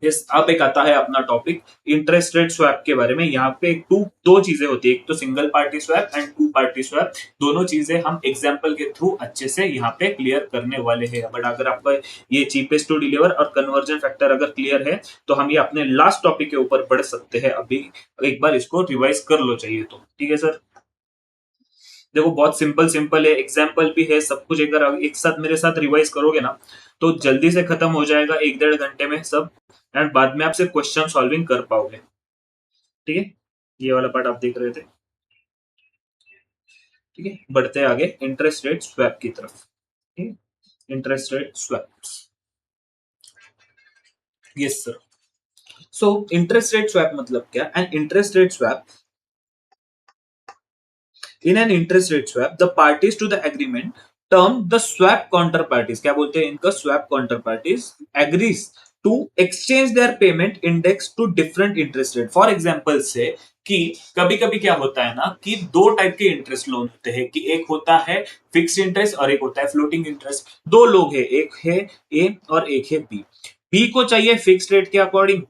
यस, अब एक आता है अपना टॉपिक इंटरेस्ट रेट स्वैप के बारे में। यहाँ पे दो चीजें होती है, एक तो single party swap and two party swap. दोनों चीजें हम एग्जांपल के थ्रू अच्छे से यहाँ पे क्लियर करने वाले हैं। बट अगर आपका ये चीपेस्ट टू डिलीवर और कन्वर्जन फैक्टर अगर क्लियर है, तो हम ये अपने लास्ट टॉपिक के ऊपर बढ़ सकते हैं। अभी एक बार इसको रिवाइज कर लो चाहिए तो। ठीक है सर, देखो बहुत सिंपल सिंपल है, एग्जाम्पल भी है, सब कुछ अगर एक साथ मेरे साथ रिवाइज करोगे ना, तो जल्दी से खत्म हो जाएगा 1-1.5 घंटे में सब, एंड बाद में आप सिर्फ क्वेश्चन सॉल्विंग कर पाओगे। ठीक है, ये वाला पार्ट आप देख रहे थे। ठीक है, बढ़ते आगे इंटरेस्ट रेट स्वैप की तरफ। ठीक है, interest rate swap. Yes sir. So interest rate swap मतलब क्या, and interest rate swap, in an interest rate swap the parties to the agreement term the swap counterparties, क्या बोलते हैं इनका, swap counterparties agrees to exchange their payment index to different interest rate। For example से कि कभी कभी क्या होता है ना कि दो टाइप के इंटरेस्ट लोन होते हैं, कि एक होता है फिक्स्ड इंटरेस्ट और एक होता है फ्लोटिंग इंटरेस्ट। दो लोग हैं, एक है ए और एक है बी। बी को चाहिए फिक्स्ड रेट के अकॉर्डिंग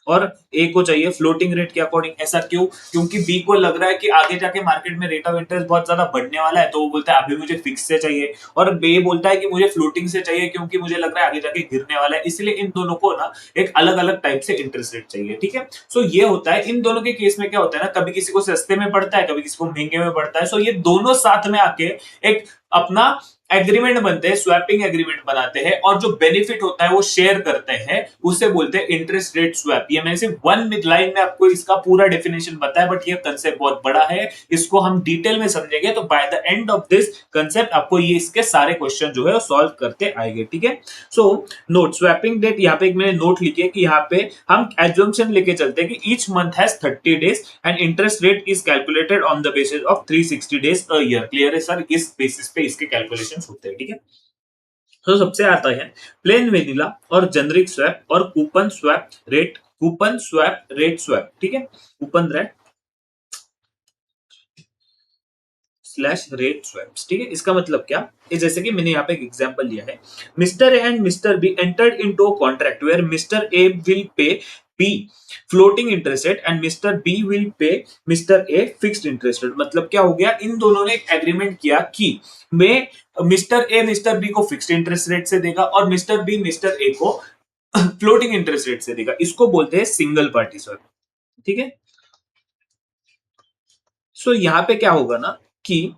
और ए को चाहिए फ्लोटिंग रेट के अकॉर्डिंग। ऐसा क्यों, क्योंकि बी को लग रहा है कि आगे जाके मार्केट में रेट ऑफ इंटरेस्ट बहुत ज्यादा बढ़ने वाला है, तो वो बोलता है अभी मुझे फिक्स से चाहिए, और बी बोलता है कि मुझे फ्लोटिंग से चाहिए क्योंकि मुझे लग रहा है आगे जाके गिरने वाला है। इसलिए इन दोनों को ना एक अलग अलग टाइप से इंटरेस्ट रेट चाहिए। ठीक है, सो ये होता है इन दोनों के केस में। क्या होता है ना, कभी किसी को सस्ते में पड़ता है, कभी किसी को महंगे में पड़ता है। सो ये दोनों साथ में आके एक अपना एग्रीमेंट बनते हैं, स्वैपिंग एग्रीमेंट बनाते हैं, और जो बेनिफिट होता है वो शेयर करते हैं, उसे बोलते हैं इंटरेस्ट रेट स्वैप। ये मैंने सिर्फ वन लाइन में आपको इसका पूरा डेफिनेशन बताया, बट ये कंसेप्ट बहुत बड़ा है, इसको हम डिटेल में समझेंगे तो by the end of this concept आपको ये इसके सारे क्वेश्चन जो है वो सॉल्व करते आएंगे। ठीक है, सो नोट स्वैपिंग डेट, यहाँ पे एक मैंने नोट लिखी है कि यहाँ पे हम एज्यूम्पशन लेके चलते हैं कि each month has 30 days and interest rate is calculated on the basis of 360 days a year. Clear है सर, इस बेसिस पे इसके कैलकुलेशन होते हैं। ठीक है, तो सबसे आता है प्लेन वेनिला और जेनरिक स्वैप और coupon swap rate, coupon swap rate swap. ठीक है, coupon rate slash rate swaps. ठीक है, इसका मतलब क्या है, जैसे कि मैंने यहाँ पे एक एग्जांपल लिया है, mister A and mister B entered into a contract where mister A will pay B floating interest rate and mister B will pay mister A fixed interest rate. मतलब क्या हो गया, इन दोनों ने एक एग्रीमेंट किया कि मैं मिस्टर ए मिस्टर बी को फिक्स्ड इंटरेस्ट रेट से देगा और मिस्टर बी मिस्टर ए को फ्लोटिंग इंटरेस्ट रेट से देगा। इसको बोलते हैं सिंगल पार्टी स्वैप। ठीक है, सो यहाँ पे क्या होगा ना कि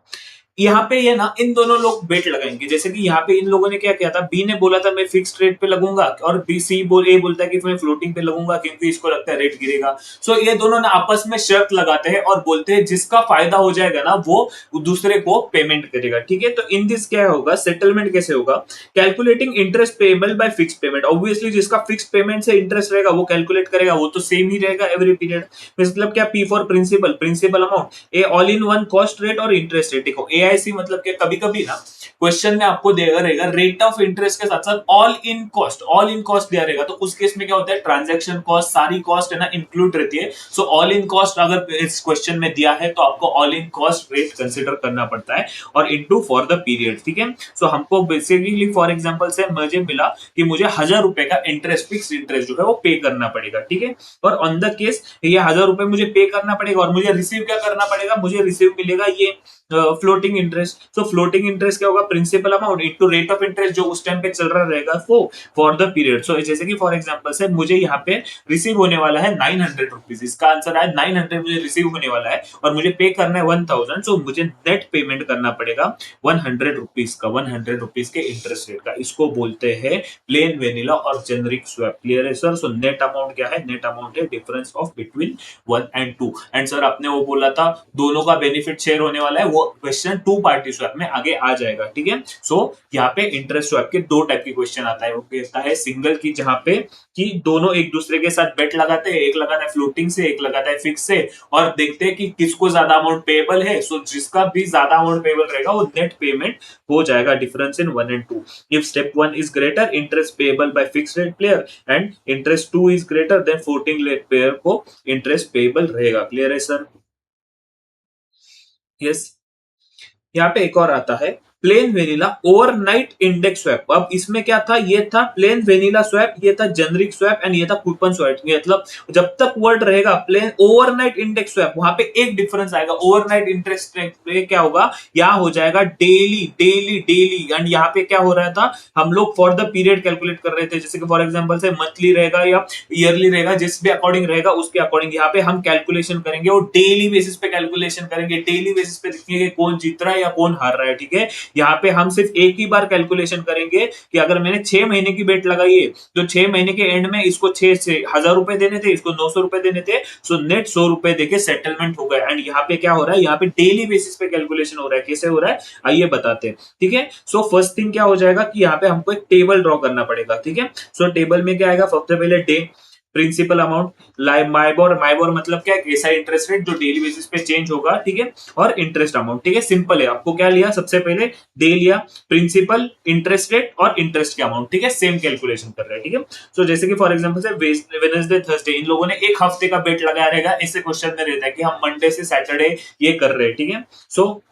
यहाँ पे ये ना इन दोनों लोग बेट लगाएंगे। जैसे कि यहाँ पे इन लोगों ने क्या किया था, बी ने बोला था मैं फिक्स्ड रेट पे लगूंगा, और बी सी ए बोलता है कि मैं फ्लोटिंग पे लगूंगा क्योंकि इसको लगता है रेट गिरेगा। सो ये दोनों ना आपस में शर्त लगाते हैं और बोलते हैं जिसका फायदा हो जाएगा ना वो दूसरे को पेमेंट करेगा। ठीक है, तो इन दिस क्या होगा, सेटलमेंट कैसे होगा, calculating interest payable by fix payment. Obviously जिसका फिक्स पेमेंट से इंटरेस्ट रहेगा वो कैलकुलेट करेगा, वो तो सेम ही रहेगा एवरी पीरियड। मतलब क्या, p for principal, principal amount, A all in one cost rate और इंटरेस्ट रेट। देखो एआईसी मतलब क्या, कभी कभी ना क्वेश्चन में आपको देगा रहेगा रेट ऑफ इंटरेस्ट के साथ साथ all in cost, all in cost दिया रहेगा, तो उस केस में क्या होता है, ट्रांजैक्शन कॉस्ट सारी कॉस्ट है ना इंक्लूड रहती है। सो ऑल इन कॉस्ट अगर इस क्वेश्चन में दिया है तो आपको all in cost rate consider करना पड़ता है और इनटू फॉर द पीरियड। ठीक है, सो हमको बेसिकली फॉर एग्जांपल से मुझे मिला कि मुझे 1000 रुपए का इंटरेस्ट, फिक्स इंटरेस्ट जो है वो पे करना पड़ेगा। ठीक है, और ऑन द केस ये 1000 रुपए मुझे पे करना पड़ेगा और मुझे रिसीव क्या करना पड़ेगा, मुझे रिसीव मिलेगा ये floating interest. So floating interest क्या होगा, principal amount into rate of interest जो उस टाइम पे चल रहा रहेगा वो फॉर द पीरियड। सो जैसे कि फॉर एग्जांपल से मुझे यहाँ पे रिसीव होने वाला है 900 रुपीज, इसका आंसर है 900 मुझे रिसीव होने वाला है और मुझे पे करना है 1000। सो मुझे नेट पेमेंट करना पड़ेगा 100 रुपीज का, 100 रुपीज के इंटरेस्ट रेट का। इसको बोलते हैं प्लेन वेनिला और जेनरिक स्वैप। क्लियर है सर? सो नेट अमाउंट क्या है, नेट अमाउंट है difference of between 1 and 2। And sir आपने वो बोला था दोनों का बेनिफिट शेयर होने वाला है, वो क्वेश्चन टू पार्टी स्वैप में आगे आ जाएगा, ठीक है। सो यहाँ पे इंटरेस्ट स्वैप के दो टाइप की क्वेश्चन आता है, वो कहता है सिंगल की जहां पे कि दोनों एक दूसरे के साथ बेट लगाते हैं, एक लगाता है फ्लोटिंग से, एक लगाता है फिक्स से, और देखते हैं कि किसको ज्यादा अमाउंट पेएबल है। सो जिसका भी ज्यादा अमाउंट पेएबल रहेगा वो नेट पेमेंट हो जाएगा difference in 1 and 2। If step 1 is greater interest payable by fix rate player and interest 2 is greater than floating rate player को इंटरेस्ट पेएबल रहेगा। क्लियर है सर? यस। यहाँ पे एक और आता है plain vanilla overnight index swap. अब इसमें क्या था, ये था प्लेन वेनिला स्वैप, ये था जेनरिक स्वैप एंड ये था कूपन स्वैप। मतलब जब तक वर्ड रहेगा प्लेन ओवरनाइट इंडेक्स स्वैप, वहां पे एक डिफरेंस आएगा, ओवरनाइट इंटरेस्ट रेट पे क्या होगा, यहाँ हो जाएगा डेली डेली डेली। एंड यहाँ पे क्या हो रहा था, हम लोग फॉर द पीरियड कैलकुलेट कर रहे थे, जैसे कि फॉर एग्जांपल से मंथली रहेगा या ईयरली रहेगा, जिस भी अकॉर्डिंग रहेगा उसके अकॉर्डिंग यहाँ पे हम कैलकुलेशन करेंगे और डेली बेसिस पे कैलकुलेशन करेंगे, डेली बेसिस पे देखेंगे कौन जीत रहा है या कौन हार रहा है, ठीक है। यहाँ पे हम सिर्फ एक ही बार कैलकुलेशन करेंगे कि अगर मैंने 6 महीने की बेट लगाई है तो 6 महीने के एंड में इसको 6,000 रुपए देने थे, इसको 900 रुपए देने थे, सो नेट 100 रुपए देके सेटलमेंट हो गया। एंड यहाँ पे क्या हो रहा है, यहाँ पे डेली बेसिस पे कैलकुलेशन हो रहा है। कैसे हो रहा है आइए बताते हैं, ठीक है। सो फर्स्ट थिंग क्या हो जाएगा कि यहाँ पे हमको एक टेबल ड्रॉ करना पड़ेगा, ठीक है। सो टेबल में क्या आएगा, सबसे पहले डे, प्रिंसिपल अमाउंट, माइबोर, माइबोर मतलब क्या है, ऐसा इंटरेस्ट रेट जो डेली बेसिस पे चेंज होगा, ठीक है, और इंटरेस्ट अमाउंट, ठीक है। सिंपल है, आपको क्या लिया, सबसे पहले डे लिया, प्रिंसिपल, इंटरेस्ट रेट और इंटरेस्ट के अमाउंट, ठीक है, सेम कैलकुलेशन कर रहे हैं, ठीक है। सो जैसे कि फॉर एग्जांपल से वेडनेसडे थर्सडे इन लोगों ने एक हफ्ते का बेट लगाया रहेगा, ऐसे क्वेश्चन में रहता है कि हम मंडे से सैटरडे ये कर रहे हैं, ठीक है। सो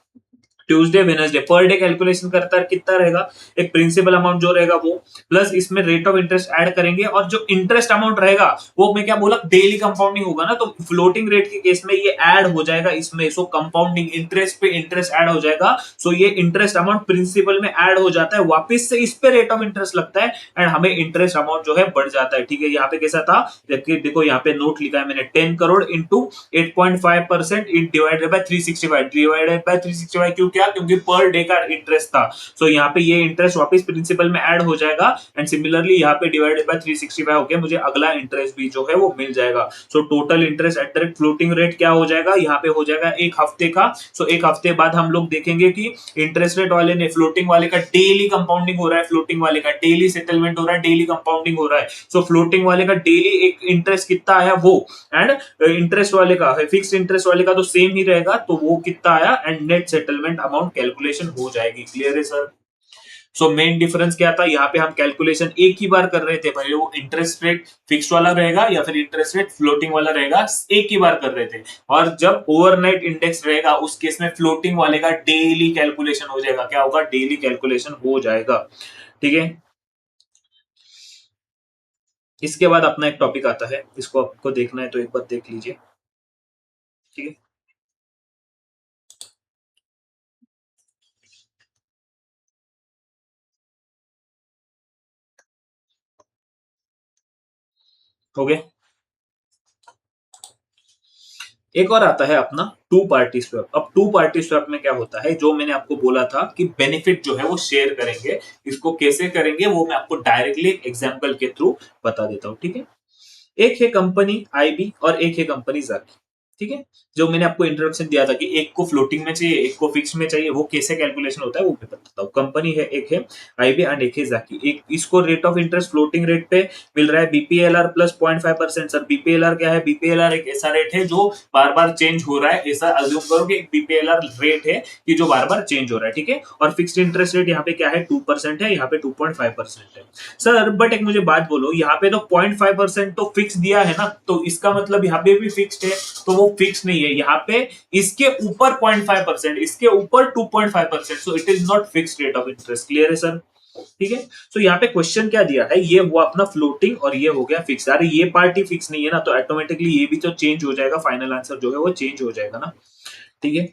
ट्यूसडे वेनसडे पर डे कैलकुलेशन करता है, कितना रहेगा, एक प्रिंसिपल अमाउंट जो रहेगा वो, प्लस इसमें रेट ऑफ इंटरेस्ट ऐड करेंगे, और जो इंटरेस्ट अमाउंट रहेगा वो मैं क्या बोला, डेली कंपाउंडिंग होगा ना, तो फ्लोटिंग रेट के केस में ये ऐड हो जाएगा इसमें। सो कंपाउंडिंग इंटरेस्ट पे इंटरेस्ट ऐड हो जाएगा। सो ये इंटरेस्ट अमाउंट प्रिंसिपल में ऐड हो जाता है, वापस से इस पे रेट ऑफ इंटरेस्ट लगता है एंड हमें इंटरेस्ट अमाउंट जो है बढ़ जाता है, ठीक है। यहाँ पे कैसा था, देखो यहाँ पे नोट लिखा है मैंने, 10 crore into 8.5% divided by 365, divided by 365 क्यों, क्या, क्योंकि पर डे का इंटरेस्ट था। सो यहाँ पे ये इंटरेस्ट वापस प्रिंसिपल में ऐड हो जाएगा एंड सिमिलरली यहाँ पे डिवाइडेड बाय 365 होके मुझे अगला इंटरेस्ट भी जो है वो मिल जाएगा। So total interest eight the rate floating rate क्या हो जाएगा, यहाँ पे हो जाएगा एक हफ्ते का। सो एक हफ्ते बाद हम लोग देखेंगे कि इंटरेस्ट रेट वाले ने, फ्लोटिंग वाले का डेली कंपाउंडिंग हो रहा है, फ्लोटिंग वाले का डेली सेटलमेंट हो रहा है, डेली कंपाउंडिंग हो रहा है। सो फ्लोटिंग वाले का डेली एक इंटरेस्ट कितना आया वो, एंड इंटरेस्ट वाले का, फिक्स इंटरेस्ट वाले का तो सेम ही रहेगा, तो वो कितना आया and net settlement amount calculation हो जाएगी। क्लियर है सर? सो मेन डिफरेंस क्या था, यहाँ पे हम कैलकुलेशन एक ही बार कर रहे थे, भले वो इंटरेस्ट रेट फिक्स वाला रहेगा या फिर इंटरेस्ट रेट फ्लोटिंग वाला रहेगा, एक ही बार कर रहे थे। और जब ओवरनाइट इंडेक्स रहेगा उस केस में फ्लोटिंग वाले का डेली कैलकुलेशन हो जाएगा, क्या होगा, डेली कैलकुलेशन हो जाएगा, ठीक है। इसके बाद अपना एक टॉपिक आता है, इसको आपको देखना है तो एक बार देख लीजिए, ठीक है। हो गया। एक और आता है अपना टू पार्टी स्वैप। अब टू पार्टी स्वैप में क्या होता है, जो मैंने आपको बोला था कि बेनिफिट जो है वो शेयर करेंगे, इसको कैसे करेंगे वो मैं आपको डायरेक्टली एग्जांपल के थ्रू बता देता हूं, ठीक है। एक है कंपनी आईबी और एक है कंपनी जाकी, ठीक है। जो मैंने आपको इंट्रोडक्शन दिया था कि एक को फ्लोटिंग में चाहिए, एक को फिक्स में चाहिए, वो कैसे कैलकुलेशन होता है वो मैं बताता हूँ। कंपनी है, एक है आईबी एंड एक है जाकी। एक इसको rate of interest floating rate पे मिल रहा है बीपीएलआर प्लस 0.5%। सर बीपीएलआर क्या है, बीपीएलआर एक ऐसा रेट है जो बार बार चेंज हो रहा है, ऐसा अज्यूम करो कि एक बीपीएलआर रेट है कि जो बार बार चेंज हो रहा है, ठीक है। और फिक्स्ड इंटरेस्ट रेट यहाँ पे क्या है, 2% है, यहाँ पे 2.5% है। सर बट एक मुझे बात बोलो, यहाँ पे तो 0.5% तो फिक्स दिया है ना, तो इसका मतलब यहाँ पे भी फिक्स्ड है, तो वो फिक्स नहीं है। यहाँ पे इसके ऊपर 0.5%, इसके ऊपर 2.5%, so it is not fixed rate of interest. Clear है सर? ठीक है। सो यहाँ पे क्वेश्चन क्या दिया है, ये हुआ अपना फ्लोटिंग और ये हो गया फिक्स। अरे ये पार्टी फिक्स नहीं है ना, तो ऑटोमेटिकली ये भी तो चेंज हो जाएगा, फाइनल आंसर जो है वो चेंज हो जाएगा ना, ठीक है।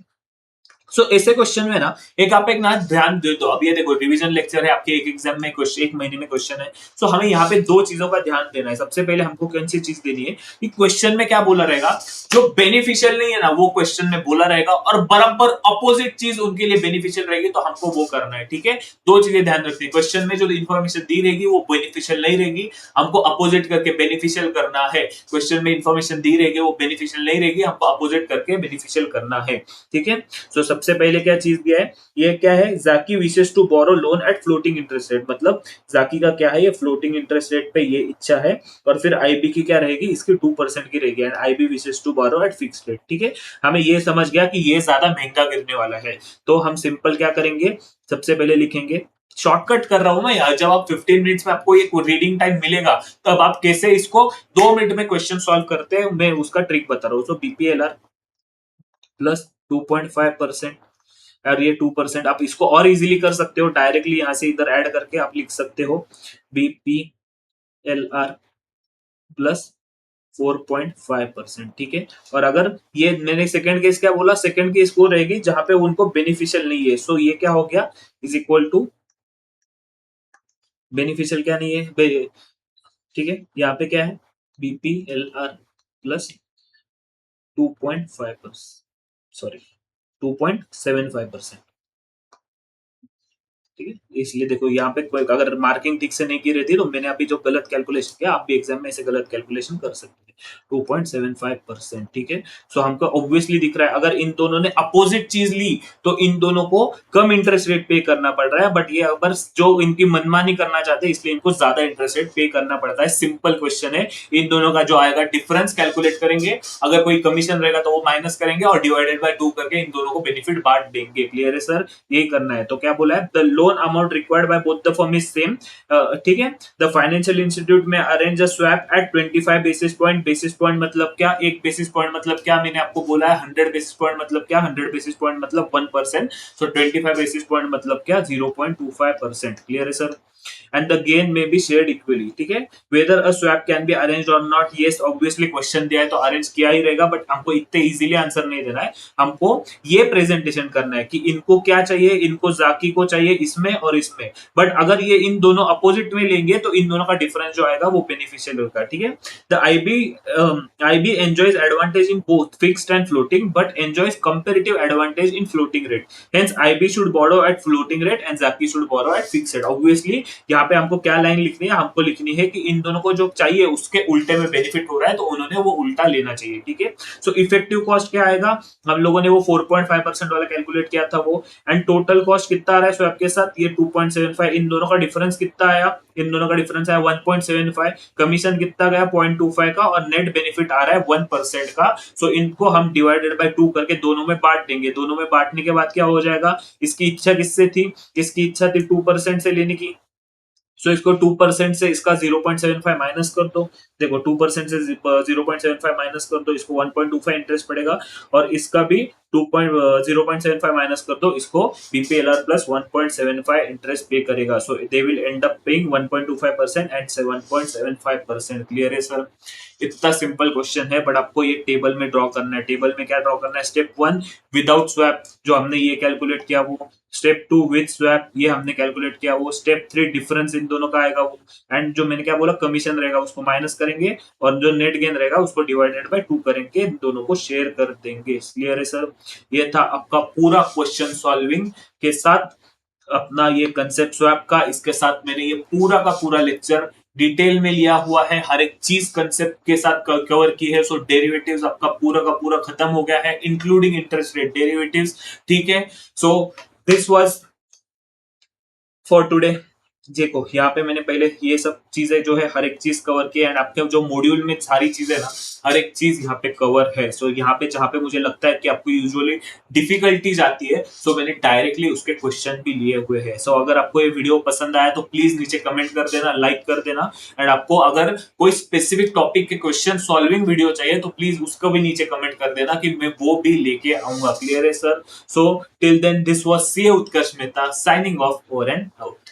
ऐसे क्वेश्चन में ना एक ना ध्यान दे दो। अब ये देखो रिवीजन लेक्चर है आपके, एक एग्जाम में क्वेश्चन, एक महीने में क्वेश्चन है। हमें यहाँ पे दो चीजों का ध्यान देना है। सबसे पहले हमको कौन सी चीज देनी है कि क्वेश्चन में क्या बोला रहेगा, जो बेनिफिशियल नहीं है ना वो क्वेश्चन में बोला रहेगा, और बराबर अपोजिट चीज उनके लिए बेनिफिशियल रहेगी, तो हमको वो करना है। ठीक है, दो चीजें ध्यान रखनी है। क्वेश्चन में जो इन्फॉर्मेशन दी रहेगी वो बेनिफिशियल नहीं रहेगी, हमको अपोजिट करके बेनिफिशियल करना है। क्वेश्चन में इंफॉर्मेशन दी रहेगी वो बेनिफिशियल नहीं रहेगी, हमको अपोजिट करके बेनिफिशियल करना है। ठीक है, सबसे पहले क्या चीज दिया है, ये क्या है, Jackie wishes to borrow loan at floating interest rate, मतलब जाकी का क्या है, ये फ्लोटिंग इंटरेस्ट रेट पे ये इच्छा है, और फिर आईबी की क्या रहेगी, इसकी 2% की रहेगी, and IB wishes to borrow at fixed rate. ठीक है, हमें ये समझ गया कि ये ज्यादा महंगा गिरने वाला है, तो हम सिंपल क्या करेंगे, सबसे पहले लिखेंगे, शॉर्टकट कर रहा हूं मैं यार, जब आप 15 मिनट्स में आपको एक रीडिंग टाइम मिलेगा तब आप कैसे इसको 2 मिनट में क्वेश्चन सॉल्व करते हैं, मैं उसका ट्रिक बता रहा हूँ। बीपीएलआर प्लस 2.5%, और ये 2%, आप इसको और इजीली कर सकते हो, डायरेक्टली यहां से इधर ऐड करके आप लिख सकते हो बीपीएलआर प्लस 4.5%। ठीक है, और अगर ये मैंने सेकंड केस क्या बोला, सेकंड केस वो रहेगी जहां पे उनको बेनिफिशियल नहीं है, ये क्या हो गया, इज इक्वल टू बेनिफिशियल क्या नहीं है, ठीक है, यहाँ पे क्या है, बीपीएलआर प्लस 2.5%, सॉरी 2.75%। ठीक है, इसलिए देखो यहाँ पे कोई अगर मार्किंग ठीक से नहीं की रहती तो मैंने अभी जो गलत कैलकुलेशन किया, आप भी एग्जाम में ऐसे गलत कैलकुलेशन कर सकते हैं। 2.75%। ठीक है, हमको ऑब्वियसली दिख रहा है, अगर इन दोनों ने अपोजिट चीज ली तो इन दोनों को कम इंटरेस्ट रेट पे करना पड़ रहा है, बट ये अगर जो इनकी मनमानी करना चाहते हैं इसलिए इनको ज्यादा इंटरेस्ट रेट पे करना पड़ता है। सिंपल क्वेश्चन है, इन दोनों का जो आएगा डिफरेंस कैलकुलेट करेंगे, अगर कोई कमीशन रहेगा तो वो माइनस करेंगे और डिवाइडेड बाय 2 करके इन दोनों को बेनिफिट बांट देंगे। क्लियर है सर, यही करना है। तो क्या बोला है, the loan amount required by both the firm is same. ठीक है, द फाइनेंशियल इंस्टीट्यूट में arrange a swap at 25 basis point. Basis point मतलब क्या, एक बेसिस पॉइंट मतलब क्या, मैंने आपको बोला है 100 बेसिस पॉइंट मतलब क्या, 100 बेसिस पॉइंट मतलब 1%, 25 बेसिस पॉइंट मतलब क्या, 0.25%। क्लियर है सर, एंड द गेन में बी शेयर्ड इक्वली। ठीक है, weather a swap can be arranged और नॉट, यस ऑब्वियसली क्वेश्चन दिया है तो अरेंज किया ही रहेगा, बट हमको इतने इजीली आंसर नहीं देना है, हमको ये प्रेजेंटेशन करना है कि इनको क्या चाहिए, इनको जाकी को चाहिए इसमें और इसमें, बट अगर ये इन दोनों अपोजिट में लेंगे तो इन दोनों का डिफरेंस जो आएगा वो बेनिफिशियल होगा। ठीक है, the IB enjoys advantage in both fixed and floating, but enjoys comparative advantage in floating rate. Hence, IB should borrow at floating rate and Zaki should borrow at fixed rate. Obviously, यहाँ पे हमको क्या line लिखनी है, हमको लिखनी है कि इन दोनों को जो चाहिए उसके उल्टे में बेनिफिट हो रहा है तो उन्होंने वो उल्टा लेना चाहिए। ठीक है, इफेक्टिव कॉस्ट क्या आएगा, हम लोगों ने वो 4.5% वाला कैलकुलेट किया था वो, एंड टोटल कॉस्ट कितना आ रहा है स्वैप के साथ, ये 2.75, इन दोनों का डिफरेंस कितना आया, इन दोनों का डिफरेंस आया 1.75, कमीशन कितना गया 0.25 का, और नेट बेनिफिट आ रहा है 1% का। इनको हम डिवाइडेड बाय 2 करके दोनों में बांट देंगे। दोनों में बांटने के बाद क्या हो जाएगा, इसकी इच्छा किससे थी, इसकी इच्छा थी 2% से लेने की, इसको 2% से इसका 0.75 माइनस कर दो, देखो 2% से 0.75 माइनस कर दो, इसको 1.25 इंटरेस्ट पड़ेगा, और इसका भी 0.75 माइनस कर दो, इसको बीपीएलआर प्लस 1.75 इंटरेस्ट पे करेगा। They will and up paying 1.25% and 7.75%। Clear है सर, इतना सिंपल क्वेश्चन है, बट आपको ये टेबल में ड्रॉ करना है। टेबल में क्या ड्रॉ करना है, स्टेप 1 विदाउट स्वैप जो हमने ये कैलकुलेट किया वो, स्टेप 2 विद स्वैप ये हमने कैलकुलेट किया वो, स्टेप 3 डिफरेंस इन दोनों का आएगा वो, एंड जो मैंने क्या बोला कमीशन रहेगा उसको माइनस करेंगे, और जो नेट गेन रहेगा उसको डिवाइडेड बाय 2 करेंगे, इन दोनों को शेयर कर देंगे। क्लियर है सर, ये था आपका पूरा क्वेश्चन सॉल्विंग के साथ अपना ये कंसेप्ट स्वैप का। इसके साथ मैंने ये पूरा का पूरा लेक्चर डिटेल में लिया हुआ है, हर एक चीज कंसेप्ट के साथ कवर की है। डेरिवेटिव्स आपका पूरा का पूरा खत्म हो गया है, इंक्लूडिंग इंटरेस्ट रेट डेरिवेटिव्स। ठीक है, दिस वाज फॉर टुडे। देखो यहाँ पे मैंने पहले ये सब चीजें जो है हर एक चीज कवर की, एंड आपके जो मॉड्यूल में सारी चीजें ना हर एक चीज यहाँ पे कवर है। यहाँ पे जहाँ पे मुझे लगता है कि आपको यूजुअली डिफिकल्टीज आती है, मैंने डायरेक्टली उसके क्वेश्चन भी लिए हुए हैं। अगर आपको ये वीडियो पसंद आया तो प्लीज नीचे कमेंट कर देना, लाइक कर देना, एंड आपको अगर कोई स्पेसिफिक टॉपिक के क्वेश्चन सॉल्विंग वीडियो चाहिए तो प्लीज उसको भी नीचे कमेंट कर देना कि मैं वो भी लेके आऊंगा। क्लियर है sir, till then this was C Utkarsh Mehta signing off, over and out.